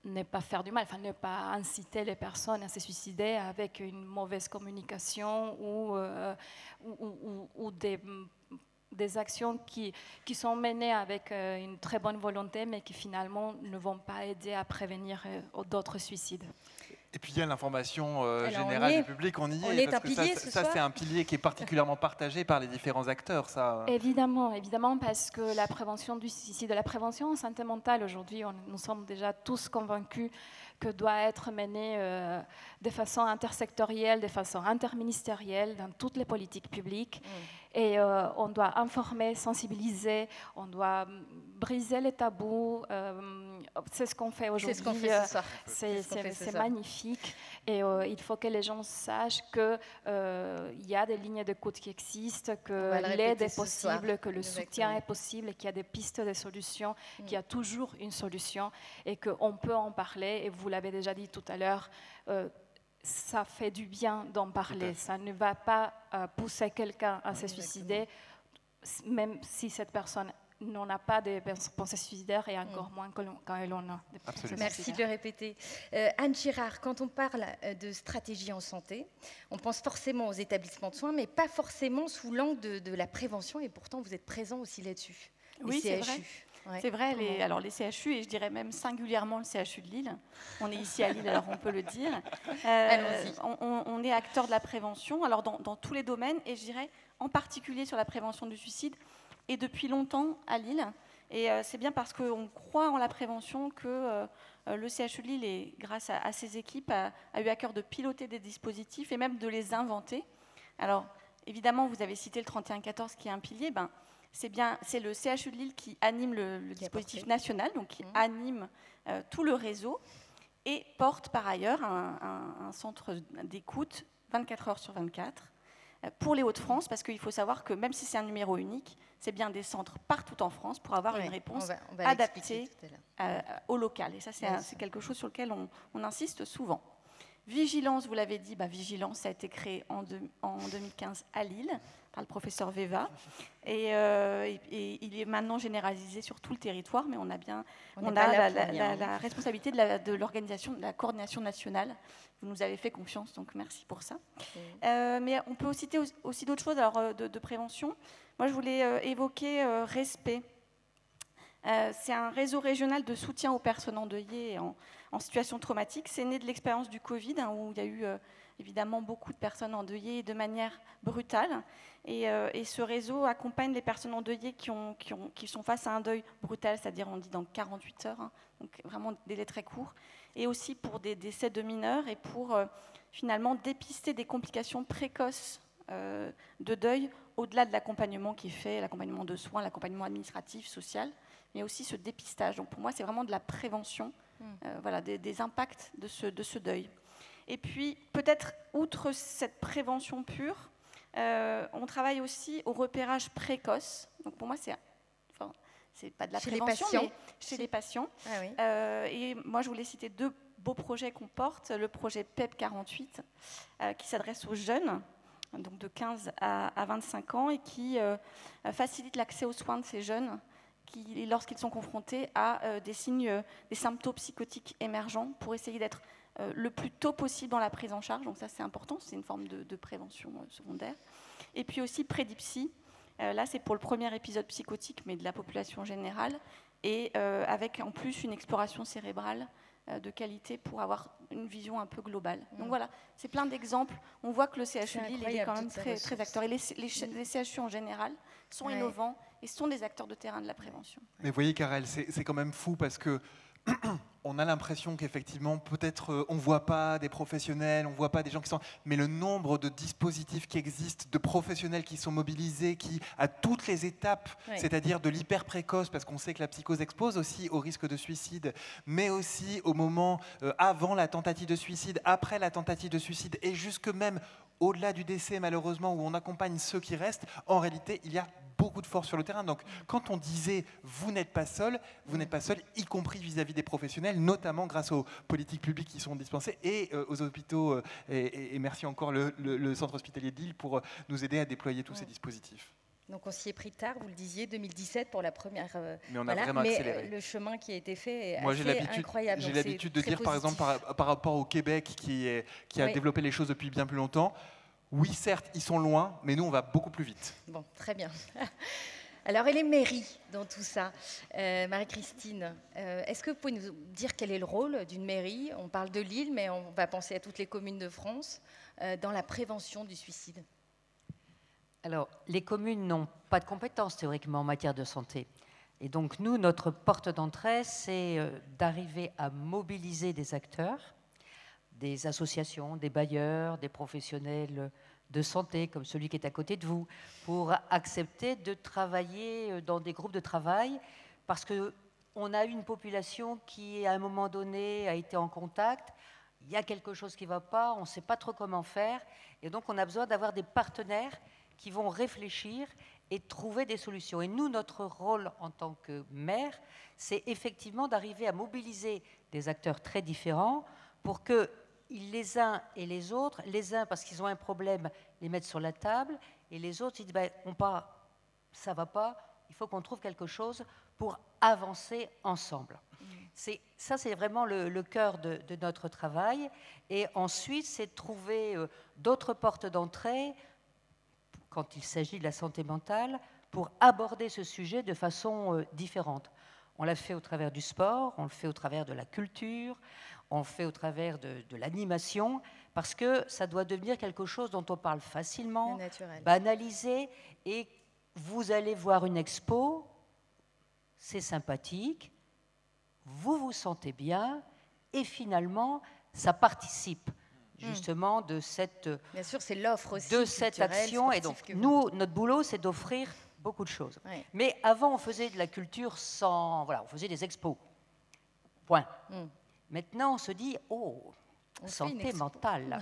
ne pas faire du mal, ne pas inciter les personnes à se suicider avec une mauvaise communication ou des actions qui sont menées avec une très bonne volonté, mais qui finalement ne vont pas aider à prévenir d'autres suicides. Et puis il y a l'information générale du public, on y est. On est parce un que pilier ça c'est un pilier qui est particulièrement partagé par les différents acteurs. Ça. Évidemment, parce que la prévention du suicide, la prévention en santé mentale, aujourd'hui, nous sommes déjà tous convaincus que doit être menée de façon intersectorielle, de façon interministérielle, dans toutes les politiques publiques. Et on doit informer, sensibiliser, on doit briser les tabous. C'est ce qu'on fait aujourd'hui. C'est ce qu'on fait ce soir. C'est magnifique. Et il faut que les gens sachent qu'il y a des lignes d'écoute qui existent, que l'aide est possible, que le soutien est possible, et qu'il y a des pistes de solutions, qu'il y a toujours une solution, et qu'on peut en parler. Et vous l'avez déjà dit tout à l'heure, ça fait du bien d'en parler. Ça ne va pas pousser quelqu'un à se suicider, même si cette personne n'en a pas de pensées suicidaires, et encore moins quand elle en a des pensées suicidaires. Merci de le répéter. Anne Girard, quand on parle de stratégie en santé, on pense forcément aux établissements de soins, mais pas forcément sous l'angle de la prévention, et pourtant vous êtes présent aussi là-dessus. Oui, c'est vrai. Ouais. C'est vrai, les CHU, et je dirais même singulièrement le CHU de Lille. On est ici à Lille, alors on peut le dire. On est acteur de la prévention, alors dans tous les domaines, et je dirais en particulier sur la prévention du suicide, et depuis longtemps à Lille. Et c'est bien parce qu'on croit en la prévention que le CHU de Lille, et grâce à ses équipes, a eu à cœur de piloter des dispositifs et même de les inventer. Alors, évidemment, vous avez cité le 3114 qui est un pilier. C'est le CHU de Lille qui anime le dispositif national, donc qui anime tout le réseau, et porte par ailleurs un centre d'écoute 24 heures sur 24 pour les Hauts-de-France, parce qu'il faut savoir que même si c'est un numéro unique, c'est bien des centres partout en France pour avoir une réponse on va adaptée au local. Et ça, c'est quelque chose sur lequel on insiste souvent. Vigilance, vous l'avez dit, Vigilance, ça a été créé en 2015 à Lille par le professeur Veva, et il est maintenant généralisé sur tout le territoire, mais on a la responsabilité de l'organisation, de la coordination nationale. Vous nous avez fait confiance, donc merci pour ça. Mais on peut citer aussi d'autres choses de prévention. Moi, je voulais évoquer Respect. C'est un réseau régional de soutien aux personnes endeuillées et en situation traumatique. C'est né de l'expérience du Covid, où il y a eu évidemment beaucoup de personnes endeuillées de manière brutale. Et ce réseau accompagne les personnes endeuillées qui sont face à un deuil brutal, c'est-à-dire on dit dans 48 heures, donc vraiment des délais très courts, et aussi pour des décès de mineurs, et pour finalement dépister des complications précoces de deuil, au-delà de l'accompagnement qui est fait, l'accompagnement de soins, l'accompagnement administratif, social, mais aussi ce dépistage. Donc pour moi, c'est vraiment de la prévention des impacts de ce deuil. Et puis, peut-être, outre cette prévention pure, on travaille aussi au repérage précoce. Donc pour moi, c'est pas de la prévention, mais chez les patients. Ah oui. Et moi, je voulais citer deux beaux projets qu'on porte. Le projet PEP 48, qui s'adresse aux jeunes, donc de 15 à 25 ans, et qui facilite l'accès aux soins de ces jeunes lorsqu'ils sont confrontés à des symptômes psychotiques émergents, pour essayer d'être le plus tôt possible dans la prise en charge. Donc ça, c'est important, c'est une forme de prévention secondaire. Et puis aussi Prédipsy. Là, c'est pour le premier épisode psychotique, mais de la population générale, et avec en plus une exploration cérébrale de qualité pour avoir une vision un peu globale. Donc voilà, c'est plein d'exemples. On voit que le CHU de Lille est quand même très acteur. Et les CHU en général sont innovants et sont des acteurs de terrain de la prévention. Mais vous voyez, Karel, c'est quand même fou parce que on a l'impression qu'effectivement, peut-être on ne voit pas des professionnels, on ne voit pas des gens qui sont... Mais le nombre de dispositifs qui existent, de professionnels qui sont mobilisés, qui, à toutes les étapes, c'est-à-dire de l'hyper précoce, parce qu'on sait que la psychose expose aussi au risque de suicide, mais aussi au moment avant la tentative de suicide, après la tentative de suicide, et jusque même au-delà du décès, malheureusement, où on accompagne ceux qui restent, en réalité, il y a beaucoup de force sur le terrain. Donc, quand on disait « vous n'êtes pas seul », y compris vis-à-vis des professionnels, notamment grâce aux politiques publiques qui sont dispensées et aux hôpitaux. Et merci encore le centre hospitalier de Lille pour nous aider à déployer tous ces dispositifs. Donc on s'y est pris tard, vous le disiez, 2017 pour la première... mais on a vraiment accéléré. Le chemin qui a été fait est Moi, assez incroyable. J'ai l'habitude de dire, par exemple, par rapport au Québec qui a développé les choses depuis bien plus longtemps, oui, certes, ils sont loin, mais nous, on va beaucoup plus vite. Bon, très bien. Alors, et les mairies dans tout ça, Marie-Christine, est-ce que vous pouvez nous dire quel est le rôle d'une mairie? On parle de Lille, mais on va penser à toutes les communes de France, dans la prévention du suicide. Alors, les communes n'ont pas de compétences théoriquement en matière de santé. Et donc, nous, notre porte d'entrée, c'est d'arriver à mobiliser des acteurs, des associations, des bailleurs, des professionnels de santé, comme celui qui est à côté de vous, pour accepter de travailler dans des groupes de travail, parce qu'on a une population qui, à un moment donné, a été en contact, il y a quelque chose qui ne va pas, on ne sait pas trop comment faire, et donc on a besoin d'avoir des partenaires qui vont réfléchir et trouver des solutions. Et nous, notre rôle en tant que maire, c'est effectivement d'arriver à mobiliser des acteurs très différents pour que les uns et les autres, les uns parce qu'ils ont un problème, les mettent sur la table, et les autres, ils disent ben, ça va pas, il faut qu'on trouve quelque chose pour avancer ensemble. Ça, c'est vraiment le cœur de notre travail. Et ensuite, c'est de trouver d'autres portes d'entrée, quand il s'agit de la santé mentale, pour aborder ce sujet de façon différente. On l'a fait au travers du sport, on le fait au travers de la culture, on le fait au travers de l'animation, parce que ça doit devenir quelque chose dont on parle facilement, banalisé, et vous allez voir une expo, c'est sympathique, vous vous sentez bien, et finalement, ça participe justement de cette, bien sûr, c'est l'offre aussi de cette action. Et donc, nous, notre boulot, c'est d'offrir beaucoup de choses. Oui. Mais avant, on faisait de la culture sans... Voilà, on faisait des expos. Point. Maintenant, on se dit, santé mentale,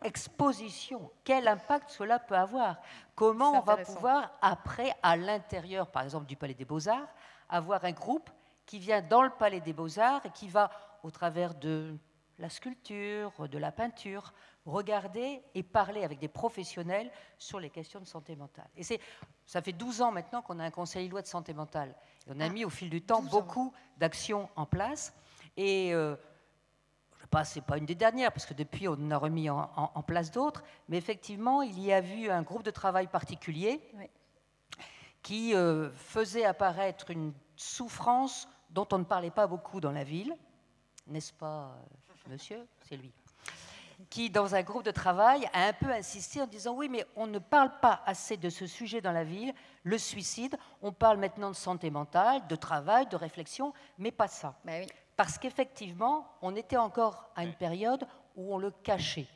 exposition, quel impact cela peut avoir? Comment on va pouvoir, après, à l'intérieur, par exemple, du Palais des Beaux-Arts, avoir un groupe qui vient dans le Palais des Beaux-Arts et qui va, au travers de la sculpture, de la peinture, regarder et parler avec des professionnels sur les questions de santé mentale. Et ça fait 12 ans maintenant qu'on a un conseil lillois de santé mentale. Et on a mis au fil du temps beaucoup d'actions en place. Et je sais pas, c'est pas une des dernières, parce que depuis on en a remis en place d'autres, mais effectivement, il y a eu un groupe de travail particulier qui faisait apparaître une souffrance dont on ne parlait pas beaucoup dans la ville, n'est-ce pas, monsieur? C'est lui. Qui, dans un groupe de travail, a un peu insisté en disant « Oui, mais on ne parle pas assez de ce sujet dans la ville, le suicide. On parle maintenant de santé mentale, de travail, de réflexion, mais pas ça. » Parce qu'effectivement, on était encore à une période où on le cachait.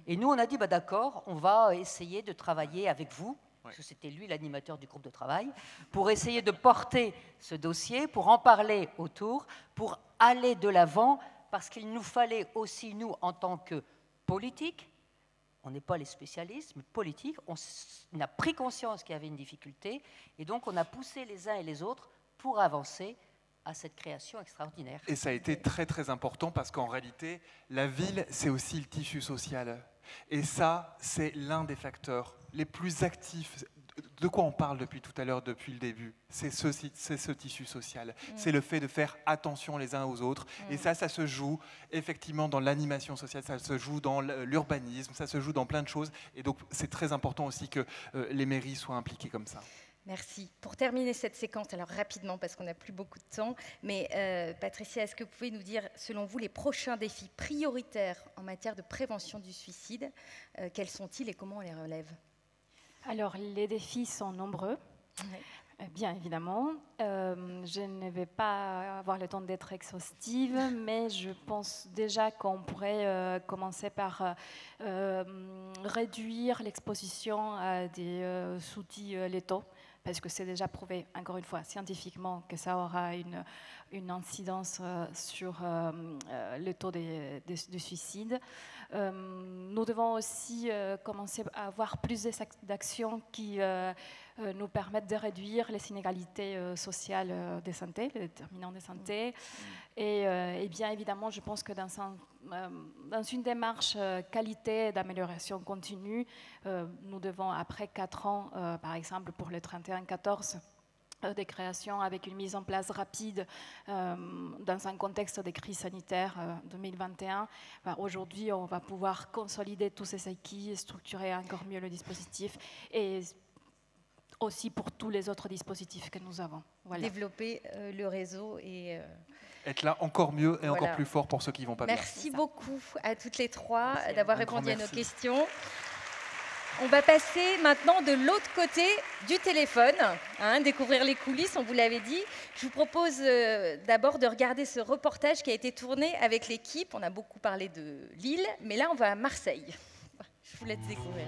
Et nous, on a dit bah, « D'accord, on va essayer de travailler avec vous. » Parce que c'était lui l'animateur du groupe de travail, pour essayer de porter ce dossier, pour en parler autour, pour aller de l'avant, parce qu'il nous fallait aussi, nous, en tant que politiques, on n'est pas les spécialistes, mais politiques, on a pris conscience qu'il y avait une difficulté, et donc on a poussé les uns et les autres pour avancer à cette création extraordinaire. Et ça a été très très important, parce qu'en réalité, la ville, c'est aussi le tissu social. Et ça, c'est l'un des facteurs les plus actifs. De quoi on parle depuis tout à l'heure, depuis le début? C'est ce tissu social. C'est le fait de faire attention les uns aux autres. Et ça se joue effectivement dans l'animation sociale, ça se joue dans l'urbanisme, ça se joue dans plein de choses. Et donc, c'est très important aussi que les mairies soient impliquées comme ça. Merci. Pour terminer cette séquence, alors rapidement, parce qu'on n'a plus beaucoup de temps, mais Patricia, est-ce que vous pouvez nous dire, selon vous, les prochains défis prioritaires en matière de prévention du suicide? Quels sont-ils et comment on les relève? Alors, les défis sont nombreux. Bien évidemment, je ne vais pas avoir le temps d'être exhaustive, mais je pense déjà qu'on pourrait commencer par réduire l'exposition à des outils létaux, parce que c'est déjà prouvé, encore une fois, scientifiquement, que ça aura une incidence sur le taux de suicide. Nous devons aussi commencer à avoir plus d'actions qui nous permettent de réduire les inégalités sociales de santé, les déterminants de santé. Et bien évidemment, je pense que dans une démarche qualité d'amélioration continue, nous devons, après 4 ans, par exemple pour le 31-14, des créations avec une mise en place rapide dans un contexte de crise sanitaire 2021. Aujourd'hui, on va pouvoir consolider tous ces acquis, structurer encore mieux le dispositif et aussi pour tous les autres dispositifs que nous avons. Voilà. Développer le réseau et... être là encore mieux et encore plus fort pour ceux qui vont pas bien. Merci beaucoup à toutes les 3 d'avoir répondu à nos questions. On va passer maintenant de l'autre côté du téléphone, découvrir les coulisses, on vous l'avait dit. Je vous propose d'abord de regarder ce reportage qui a été tourné avec l'équipe. On a beaucoup parlé de Lille, mais là on va à Marseille. Je vous laisse découvrir.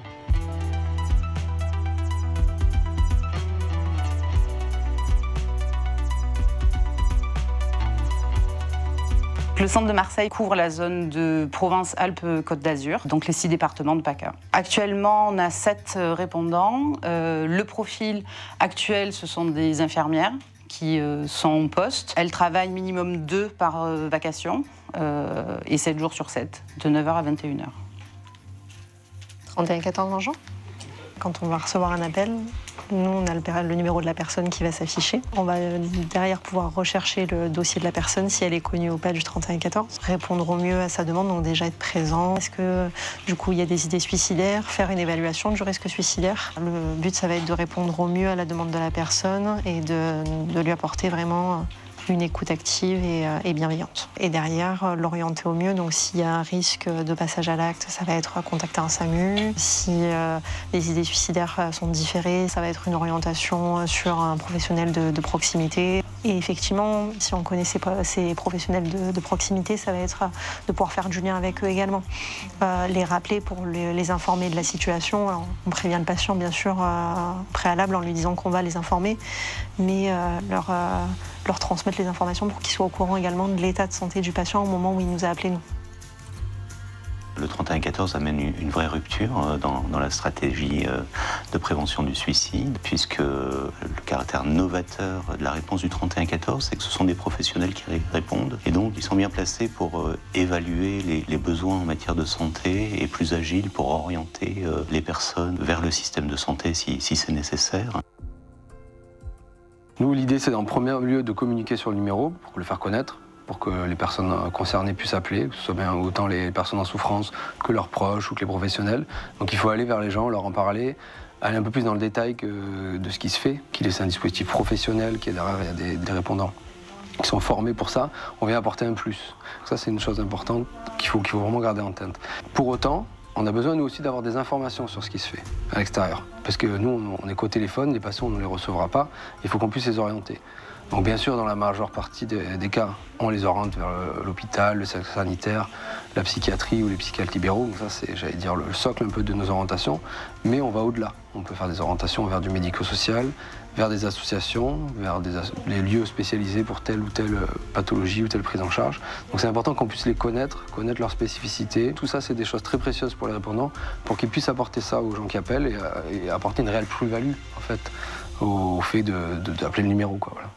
Le centre de Marseille couvre la zone de Provence-Alpes-Côte d'Azur, donc les 6 départements de PACA. Actuellement, on a 7 répondants. Le profil actuel, ce sont des infirmières qui sont en poste. Elles travaillent minimum 2 par vacation et 7 jours sur 7, de 9h à 21h. 31-14 gens. Quand on va recevoir un appel, nous, on a le numéro de la personne qui va s'afficher. On va derrière pouvoir rechercher le dossier de la personne, si elle est connue ou pas du 31-14. Répondre au mieux à sa demande, donc déjà être présent. Est-ce que, du coup, il y a des idées suicidaires? Faire une évaluation du risque suicidaire. Le but, ça va être de répondre au mieux à la demande de la personne et de lui apporter vraiment une écoute active et bienveillante. Et derrière, l'orienter au mieux. Donc s'il y a un risque de passage à l'acte, ça va être contacter un SAMU. Si les idées suicidaires sont différées, ça va être une orientation sur un professionnel de proximité. Et effectivement, si on connaît ces professionnels de proximité, ça va être de pouvoir faire du lien avec eux également. Les rappeler pour les informer de la situation. Alors, on prévient le patient, bien sûr, préalable en lui disant qu'on va les informer, mais leur transmettre les informations pour qu'ils soient au courant également de l'état de santé du patient au moment où il nous a appelés, nous. Le 31-14 amène une vraie rupture dans la stratégie de prévention du suicide, puisque le caractère novateur de la réponse du 31-14, c'est que ce sont des professionnels qui répondent, et donc ils sont bien placés pour évaluer les besoins en matière de santé et plus agiles pour orienter les personnes vers le système de santé si c'est nécessaire. Nous, l'idée, c'est en premier lieu de communiquer sur le numéro pour le faire connaître, pour que les personnes concernées puissent appeler, que ce soit bien autant les personnes en souffrance que leurs proches ou que les professionnels. Donc il faut aller vers les gens, leur en parler, aller un peu plus dans le détail de ce qui se fait, qu'il est un dispositif professionnel, qui est derrière, il y a des répondants qui sont formés pour ça, on vient apporter un plus. Ça, c'est une chose importante qu'il faut vraiment garder en tête. Pour autant, on a besoin, nous aussi, d'avoir des informations sur ce qui se fait à l'extérieur. Parce que nous, on est qu'au téléphone, les patients, on ne les recevra pas, il faut qu'on puisse les orienter. Donc bien sûr, dans la majeure partie des cas, on les oriente vers l'hôpital, le secteur sanitaire, la psychiatrie ou les psychiatres libéraux. Donc ça, c'est, j'allais dire, le socle un peu de nos orientations. Mais on va au-delà. On peut faire des orientations vers du médico-social, vers des associations, vers les lieux spécialisés pour telle ou telle pathologie ou telle prise en charge. Donc c'est important qu'on puisse les connaître leurs spécificités. Tout ça, c'est des choses très précieuses pour les répondants, pour qu'ils puissent apporter ça aux gens qui appellent et apporter une réelle plus-value, en fait, au fait d'appeler le numéro, quoi, voilà.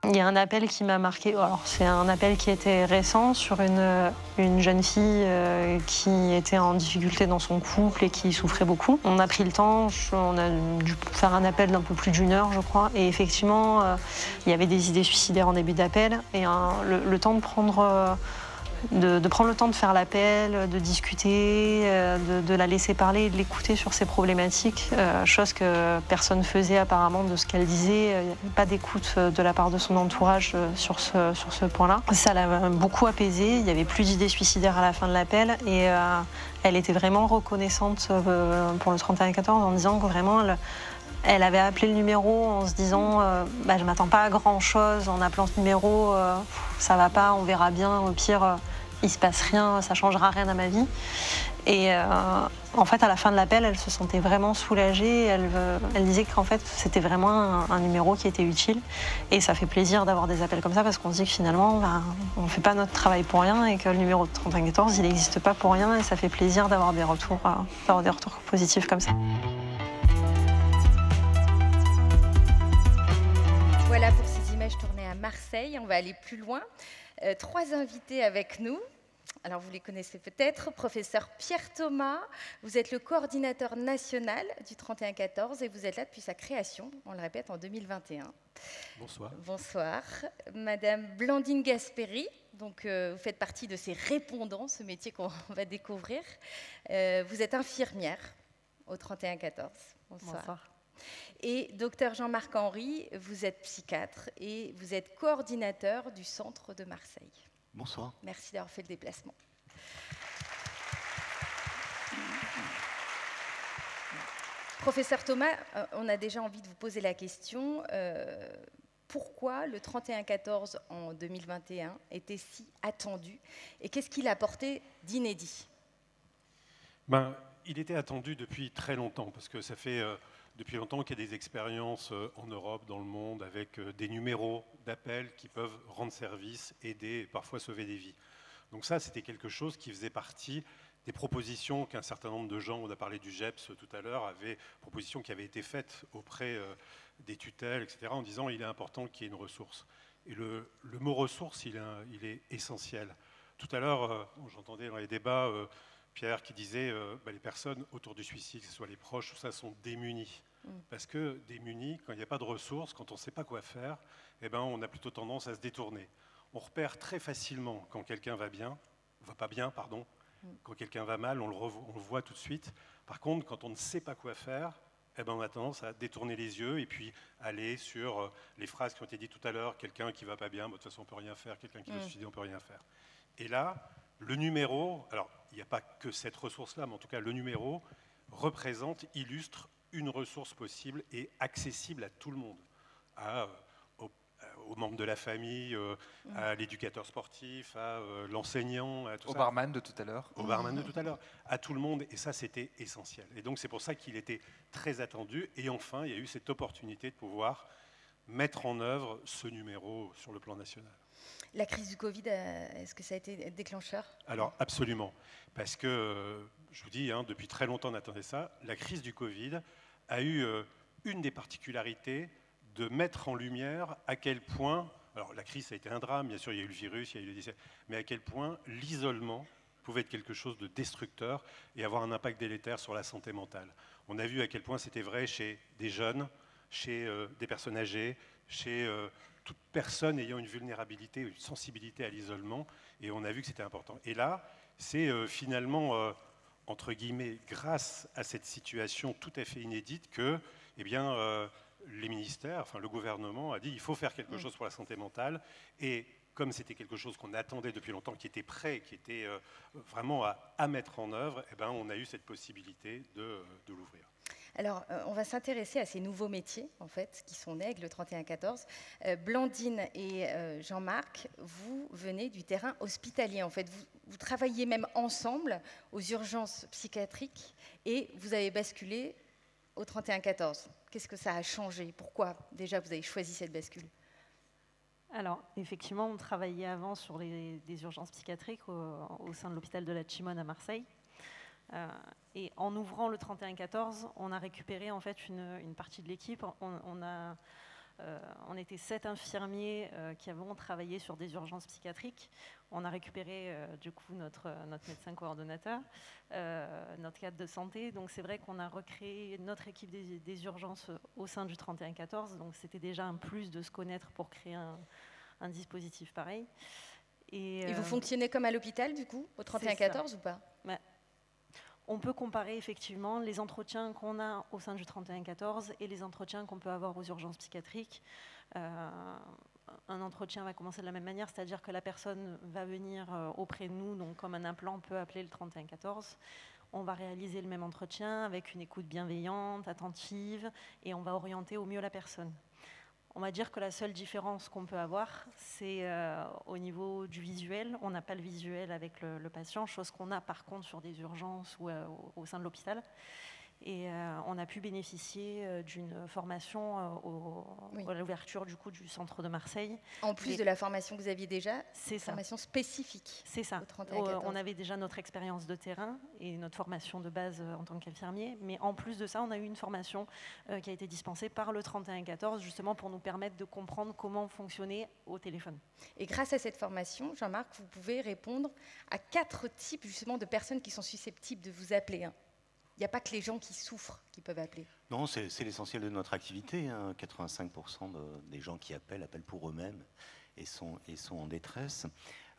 Il y a un appel qui m'a marqué. Alors, c'est un appel qui était récent sur une jeune fille qui était en difficulté dans son couple et qui souffrait beaucoup. On a pris le temps, on a dû faire un appel d'un peu plus d'1 heure, je crois. Et effectivement, il y avait des idées suicidaires en début d'appel. Et le temps de prendre le temps de faire l'appel, de discuter, de la laisser parler et de l'écouter sur ses problématiques, chose que personne faisait apparemment de ce qu'elle disait. Il n'y avait pas d'écoute de la part de son entourage sur ce point-là. Ça l'a beaucoup apaisée, il n'y avait plus d'idées suicidaires à la fin de l'appel et elle était vraiment reconnaissante pour le 31-14 en disant que vraiment Elle avait appelé le numéro en se disant bah, je m'attends pas à grand chose en appelant ce numéro, ça va pas, on verra bien, au pire il se passe rien, ça changera rien à ma vie. Et en fait à la fin de l'appel elle se sentait vraiment soulagée, elle disait qu'en fait c'était vraiment un numéro qui était utile et ça fait plaisir d'avoir des appels comme ça parce qu'on se dit que finalement bah, on fait pas notre travail pour rien et que le numéro de 3114 il n'existe pas pour rien et ça fait plaisir d'avoir des retours positifs comme ça. Voilà pour ces images tournées à Marseille. On va aller plus loin. 3 invités avec nous. Alors, vous les connaissez peut-être. Professeur Pierre Thomas, vous êtes le coordinateur national du 3114 et vous êtes là depuis sa création, on le répète, en 2021. Bonsoir. Bonsoir. Madame Blandine Gasperi, donc, vous faites partie de ces répondants, ce métier qu'on va découvrir. Vous êtes infirmière au 3114. Bonsoir. Bonsoir. Et docteur Jean-Marc Henry, vous êtes psychiatre et vous êtes coordinateur du centre de Marseille. Bonsoir. Merci d'avoir fait le déplacement. Professeur Thomas, on a déjà envie de vous poser la question. Pourquoi le 3114 en 2021 était si attendu et qu'est-ce qu'il a apporté d'inédit? Il était attendu depuis très longtemps parce que ça fait... depuis longtemps qu'il y a des expériences en Europe, dans le monde, avec des numéros d'appel qui peuvent rendre service, aider et parfois sauver des vies. Donc ça, c'était quelque chose qui faisait partie des propositions qu'un certain nombre de gens, on a parlé du GEPS tout à l'heure, propositions qui avaient été faites auprès des tutelles, etc., en disant qu'il est important qu'il y ait une ressource. Et le mot ressource, il est essentiel. Tout à l'heure, j'entendais dans les débats... Pierre qui disait les personnes autour du suicide, que ce soit les proches, tout ça, sont démunies. Parce que démunies, quand il n'y a pas de ressources, quand on ne sait pas quoi faire, on a plutôt tendance à se détourner. On repère très facilement quand quelqu'un va pas bien, pardon. Quand quelqu'un va mal, on le voit tout de suite. Par contre, quand on ne sait pas quoi faire, on a tendance à détourner les yeux et puis aller sur les phrases qui ont été dites tout à l'heure. Quelqu'un qui ne va pas bien, de toute façon, on ne peut rien faire. Quelqu'un qui veut se suicider, on ne peut rien faire. Et là, le numéro, alors il n'y a pas que cette ressource-là, mais en tout cas le numéro illustre une ressource possible et accessible à tout le monde, aux membres de la famille, à l'éducateur sportif, à l'enseignant, à tout au ça. barman de tout à l'heure. Au barman de tout à l'heure, à tout le monde, et ça c'était essentiel. Et donc c'est pour ça qu'il était très attendu, et enfin il y a eu cette opportunité de pouvoir mettre en œuvre ce numéro sur le plan national. La crise du Covid, est-ce que ça a été déclencheur? Alors absolument, parce que, je vous dis, depuis très longtemps on attendait ça, la crise du Covid a eu une des particularités de mettre en lumière à quel point, alors la crise ça a été un drame, bien sûr il y a eu le virus, il y a eu le décès, mais à quel point l'isolement pouvait être quelque chose de destructeur et avoir un impact délétère sur la santé mentale. On a vu à quel point c'était vrai chez des jeunes, chez des personnes âgées, chez... toute personne ayant une vulnérabilité, une sensibilité à l'isolement, et on a vu que c'était important. Et là, c'est finalement, entre guillemets, grâce à cette situation tout à fait inédite que les ministères, enfin le gouvernement a dit il faut faire quelque chose pour la santé mentale, et comme c'était quelque chose qu'on attendait depuis longtemps, qui était prêt, qui était vraiment à mettre en œuvre, on a eu cette possibilité de l'ouvrir. Alors, on va s'intéresser à ces nouveaux métiers, en fait, qui sont nés avec le 3114. Blandine et Jean-Marc, vous venez du terrain hospitalier, en fait. Vous travaillez même ensemble aux urgences psychiatriques et vous avez basculé au 3114. Qu'est-ce que ça a changé? Pourquoi, déjà, vous avez choisi cette bascule? Alors, effectivement, on travaillait avant sur des urgences psychiatriques au sein de l'hôpital de la Chimone à Marseille. Et en ouvrant le 3114, on a récupéré en fait une partie de l'équipe. On était 7 infirmiers qui avons travaillé sur des urgences psychiatriques. On a récupéré du coup notre médecin coordonnateur, notre cadre de santé. Donc c'est vrai qu'on a recréé notre équipe des urgences au sein du 3114. Donc c'était déjà un plus de se connaître pour créer un dispositif pareil. Et vous fonctionnez comme à l'hôpital du coup, au 3114 ou pas? On peut comparer effectivement les entretiens qu'on a au sein du 3114 et les entretiens qu'on peut avoir aux urgences psychiatriques. Un entretien va commencer de la même manière, c'est-à-dire que la personne va venir auprès de nous, donc comme un implant peut appeler le 3114. on va réaliser le même entretien avec une écoute bienveillante, attentive, et on va orienter au mieux la personne. On va dire que la seule différence qu'on peut avoir, c'est au niveau du visuel. On n'a pas le visuel avec le patient, chose qu'on a par contre sur des urgences ou au sein de l'hôpital. Et on a pu bénéficier d'une formation à l'ouverture du centre de Marseille. En plus de la formation que vous aviez déjà, c'est ça. Formation spécifique. C'est ça. On avait déjà notre expérience de terrain et notre formation de base en tant qu'infirmier. Mais en plus de ça, on a eu une formation qui a été dispensée par le 3114, justement pour nous permettre de comprendre comment fonctionner au téléphone. Et grâce à cette formation, Jean-Marc, vous pouvez répondre à 4 types justement de personnes qui sont susceptibles de vous appeler. Il n'y a pas que les gens qui souffrent qui peuvent appeler. Non, c'est l'essentiel de notre activité. 85% des gens qui appellent pour eux-mêmes et sont en détresse.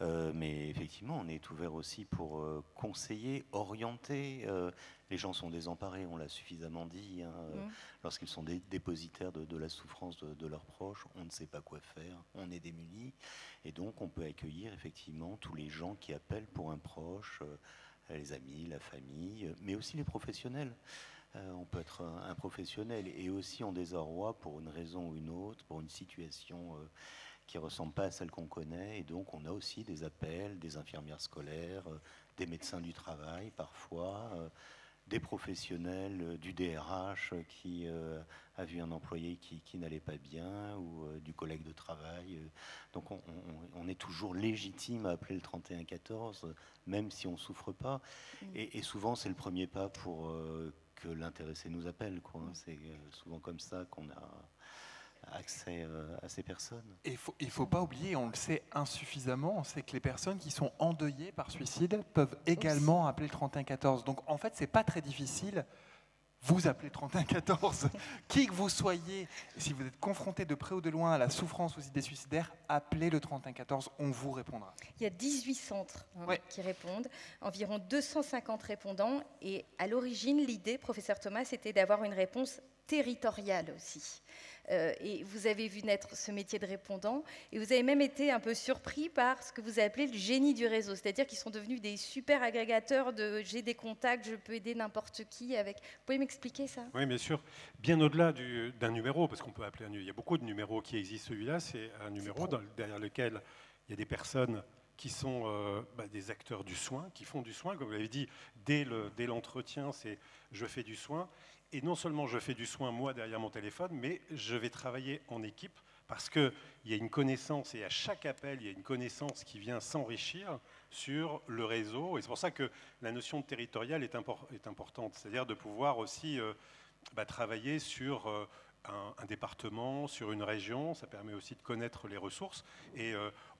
Mais effectivement, on est ouvert aussi pour conseiller, orienter. Les gens sont désemparés, on l'a suffisamment dit. Lorsqu'ils sont dépositaires de la souffrance de leurs proches, on ne sait pas quoi faire, on est démunis. Et donc, on peut accueillir effectivement tous les gens qui appellent pour un proche, les amis, la famille, mais aussi les professionnels. On peut être un professionnel et aussi en désarroi pour une raison ou une autre, pour une situation qui ne ressemble pas à celle qu'on connaît. Et donc, on a aussi des appels, des infirmières scolaires, des médecins du travail parfois, des professionnels du DRH qui a vu un employé qui n'allait pas bien ou du collègue de travail. Donc on est toujours légitime à appeler le 3114, même si on ne souffre pas. Et souvent, c'est le premier pas pour que l'intéressé nous appelle, quoi. C'est souvent comme ça qu'on a accès à ces personnes. Et il ne faut pas oublier, on le sait insuffisamment, c'est que les personnes qui sont endeuillées par suicide peuvent également appeler le 3114. Donc en fait, ce n'est pas très difficile. Vous appelez le 3114. Qui que vous soyez, si vous êtes confronté de près ou de loin à la souffrance aux idées suicidaires, appelez le 3114, on vous répondra. Il y a 18 centres qui répondent, environ 250 répondants. Et à l'origine, l'idée, professeur Thomas, c'était d'avoir une réponse territoriale aussi. Et vous avez vu naître ce métier de répondant et vous avez même été un peu surpris par ce que vous appelez le génie du réseau, c'est-à-dire qu'ils sont devenus des super agrégateurs de j'ai des contacts, je peux aider n'importe qui avec. Vous pouvez m'expliquer ça? Oui, bien sûr. Bien au-delà d'un numéro, parce qu'on peut appeler il y a beaucoup de numéros qui existent. Celui-là, c'est un numéro derrière lequel il y a des personnes qui sont des acteurs du soin, qui font du soin, comme vous l'avez dit, dès l'entretien, c'est je fais du soin. Et non seulement je fais du soin, moi, derrière mon téléphone, mais je vais travailler en équipe parce qu'il y a une connaissance, et à chaque appel, il y a une connaissance qui vient s'enrichir sur le réseau. Et c'est pour ça que la notion de territorial est importante, c'est-à-dire de pouvoir aussi travailler sur un département, sur une région. Ça permet aussi de connaître les ressources. Et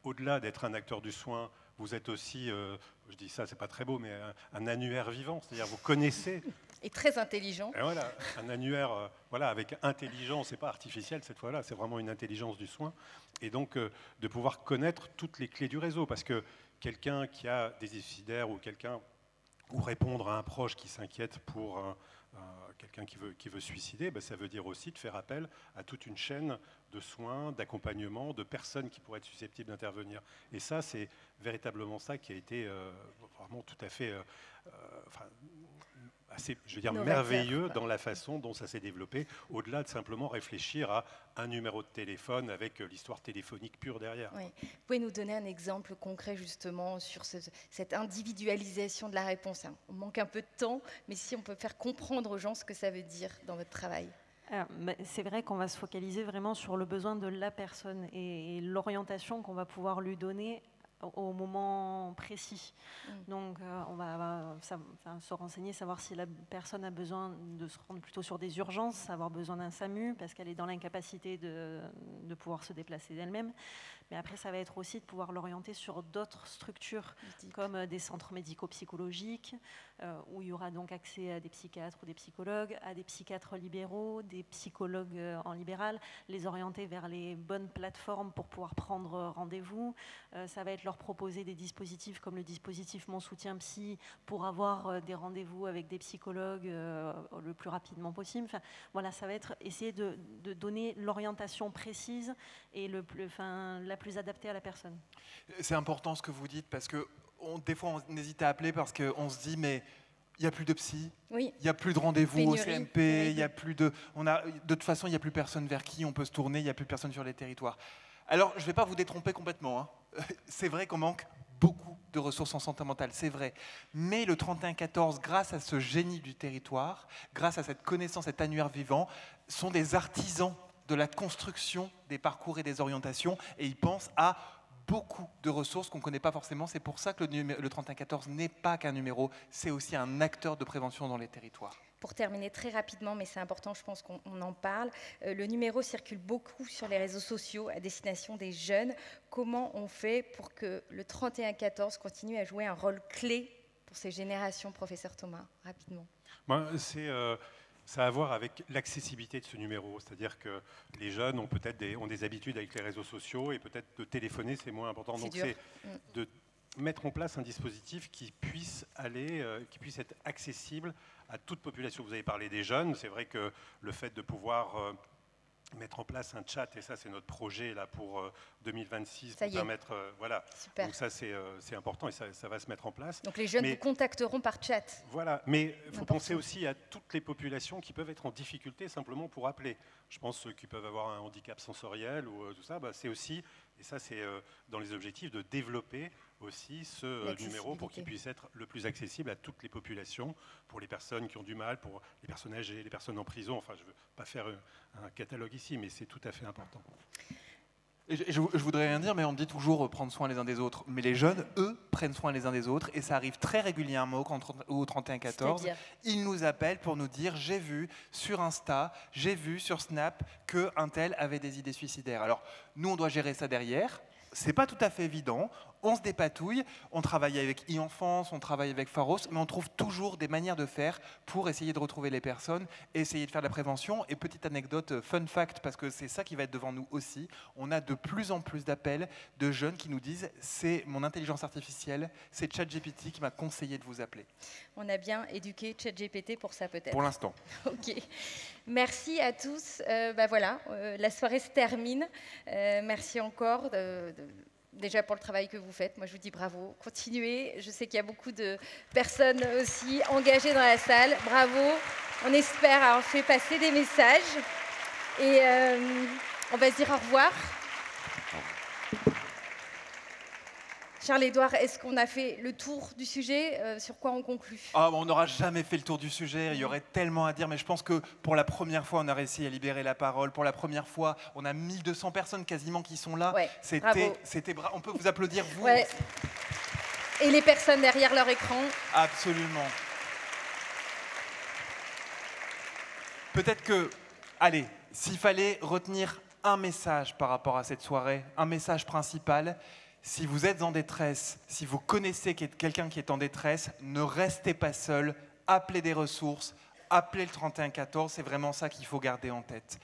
au-delà d'être un acteur du soin, vous êtes aussi, je dis ça, c'est pas très beau, mais un annuaire vivant, c'est-à-dire vous connaissez... Et très intelligent. Et voilà, un annuaire avec intelligence, c'est pas artificiel cette fois-là, c'est vraiment une intelligence du soin. Et donc de pouvoir connaître toutes les clés du réseau, parce que quelqu'un qui a des suicidaires ou répondre à un proche qui s'inquiète pour quelqu'un qui veut suicider, ça veut dire aussi de faire appel à toute une chaîne de soins, d'accompagnement, de personnes qui pourraient être susceptibles d'intervenir. Et ça, c'est véritablement ça qui a été vraiment tout à fait... assez, je veux dire, merveilleux dans la façon dont ça s'est développé, au-delà de simplement réfléchir à un numéro de téléphone avec l'histoire téléphonique pure derrière. Oui. Vous pouvez nous donner un exemple concret justement sur cette individualisation de la réponse? On manque un peu de temps, mais si on peut faire comprendre aux gens ce que ça veut dire dans votre travail. C'est vrai qu'on va se focaliser vraiment sur le besoin de la personne et l'orientation qu'on va pouvoir lui donner au moment précis. Donc on va se renseigner, savoir si la personne a besoin de se rendre plutôt sur des urgences, avoir besoin d'un SAMU parce qu'elle est dans l'incapacité de pouvoir se déplacer d'elle-même. Mais après, ça va être aussi de pouvoir l'orienter sur d'autres structures comme des centres médico-psychologiques où il y aura donc accès à des psychiatres ou des psychologues, à des psychiatres libéraux, des psychologues en libéral, les orienter vers les bonnes plateformes pour pouvoir prendre rendez-vous. Ça va être leur proposer des dispositifs comme le dispositif Mon Soutien Psy pour avoir des rendez-vous avec des psychologues le plus rapidement possible. Enfin, voilà, ça va être essayer de donner l'orientation précise et la plus adaptée à la personne. C'est important ce que vous dites parce que des fois on hésite à appeler parce qu'on se dit mais il n'y a plus de psy, oui. Il n'y a plus de rendez-vous au Pénurie. CMP, il y a plus de... de toute façon, il n'y a plus personne vers qui on peut se tourner, il n'y a plus personne sur les territoires. Alors, je ne vais pas vous détromper complètement. Hein. C'est vrai qu'on manque beaucoup de ressources en santé mentale, c'est vrai. Mais le 3114, grâce à ce génie du territoire, grâce à cette connaissance, cet annuaire vivant, sont des artisans de la construction des parcours et des orientations, et ils pensent à beaucoup de ressources qu'on ne connaît pas forcément. C'est pour ça que le 3114 n'est pas qu'un numéro, c'est aussi un acteur de prévention dans les territoires. Pour terminer très rapidement, mais c'est important, je pense qu'on en parle, le numéro circule beaucoup sur les réseaux sociaux à destination des jeunes. Comment on fait pour que le 3114 continue à jouer un rôle clé pour ces générations, professeur Thomas, rapidement? Ça a à voir avec l'accessibilité de ce numéro, c'est-à-dire que les jeunes ont peut-être des habitudes avec les réseaux sociaux et peut-être de téléphoner, c'est moins important. Donc c'est de mettre en place un dispositif qui puisse être accessible à toute population. Vous avez parlé des jeunes, c'est vrai que le fait de pouvoir mettre en place un chat, et ça c'est notre projet là pour 2026, pour permettre, voilà. Super. Donc ça c'est important et ça va se mettre en place. Donc les jeunes vous contacteront par chat. Voilà, mais il faut penser aussi à toutes les populations qui peuvent être en difficulté simplement pour appeler. Je pense ceux qui peuvent avoir un handicap sensoriel ou tout ça, c'est aussi, et ça c'est dans les objectifs de développer aussi ce numéro pour qu'il puisse être le plus accessible à toutes les populations, pour les personnes qui ont du mal, pour les personnes âgées, les personnes en prison. Enfin, je ne veux pas faire un catalogue ici, mais c'est tout à fait important. Et je voudrais rien dire, mais on dit toujours prendre soin les uns des autres. Mais les jeunes, eux, prennent soin les uns des autres. Et ça arrive très régulièrement au 3114. Ils nous appellent pour nous dire « J'ai vu sur Insta, j'ai vu sur Snap qu'un tel avait des idées suicidaires. » Alors, nous, on doit gérer ça derrière. C'est pas tout à fait évident. On se dépatouille. On travaille avec e-enfance, on travaille avec Pharos, mais on trouve toujours des manières de faire pour essayer de retrouver les personnes, essayer de faire de la prévention. Et petite anecdote, fun fact, parce que c'est ça qui va être devant nous aussi, on a de plus en plus d'appels de jeunes qui nous disent « C'est mon intelligence artificielle, c'est ChatGPT qui m'a conseillé de vous appeler ». On a bien éduqué ChatGPT pour ça peut-être. Pour l'instant. Ok. Merci à tous. Voilà, la soirée se termine. Merci encore déjà pour le travail que vous faites. Moi, je vous dis bravo. Continuez. Je sais qu'il y a beaucoup de personnes aussi engagées dans la salle. Bravo. On espère avoir fait passer des messages. Et on va se dire au revoir. Charles-Édouard, est-ce qu'on a fait le tour du sujet? Sur quoi on conclut? On n'aura jamais fait le tour du sujet, il y aurait tellement à dire, mais je pense que pour la première fois, on a réussi à libérer la parole. Pour la première fois, on a 1200 personnes quasiment qui sont là. Ouais, on peut vous applaudir, vous. Ouais. Et les personnes derrière leur écran. Absolument. Peut-être que, allez, s'il fallait retenir un message par rapport à cette soirée, un message principal, si vous êtes en détresse, si vous connaissez quelqu'un qui est en détresse, ne restez pas seul, appelez des ressources, appelez le 3114, c'est vraiment ça qu'il faut garder en tête.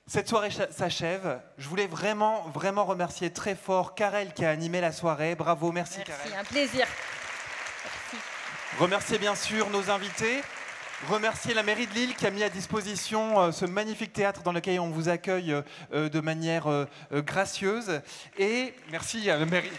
Cette soirée s'achève. Je voulais vraiment, vraiment remercier très fort Karel qui a animé la soirée. Bravo, merci Karel. Merci, un plaisir. Merci. Remercier bien sûr nos invités. Remercier la mairie de Lille qui a mis à disposition ce magnifique théâtre dans lequel on vous accueille de manière gracieuse. Et merci à la mairie.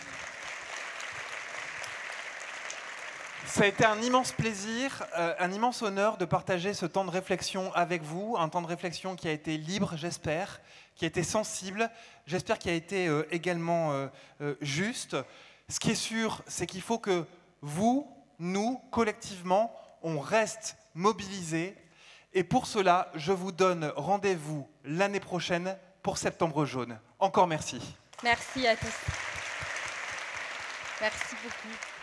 Ça a été un immense plaisir, un immense honneur de partager ce temps de réflexion avec vous, un temps de réflexion qui a été libre, j'espère, qui a été sensible, j'espère qu'il a été également juste. Ce qui est sûr, c'est qu'il faut que vous, nous, collectivement, on reste mobilisés. Et pour cela, je vous donne rendez-vous l'année prochaine pour Septembre Jaune. Encore merci. Merci à tous. Merci beaucoup.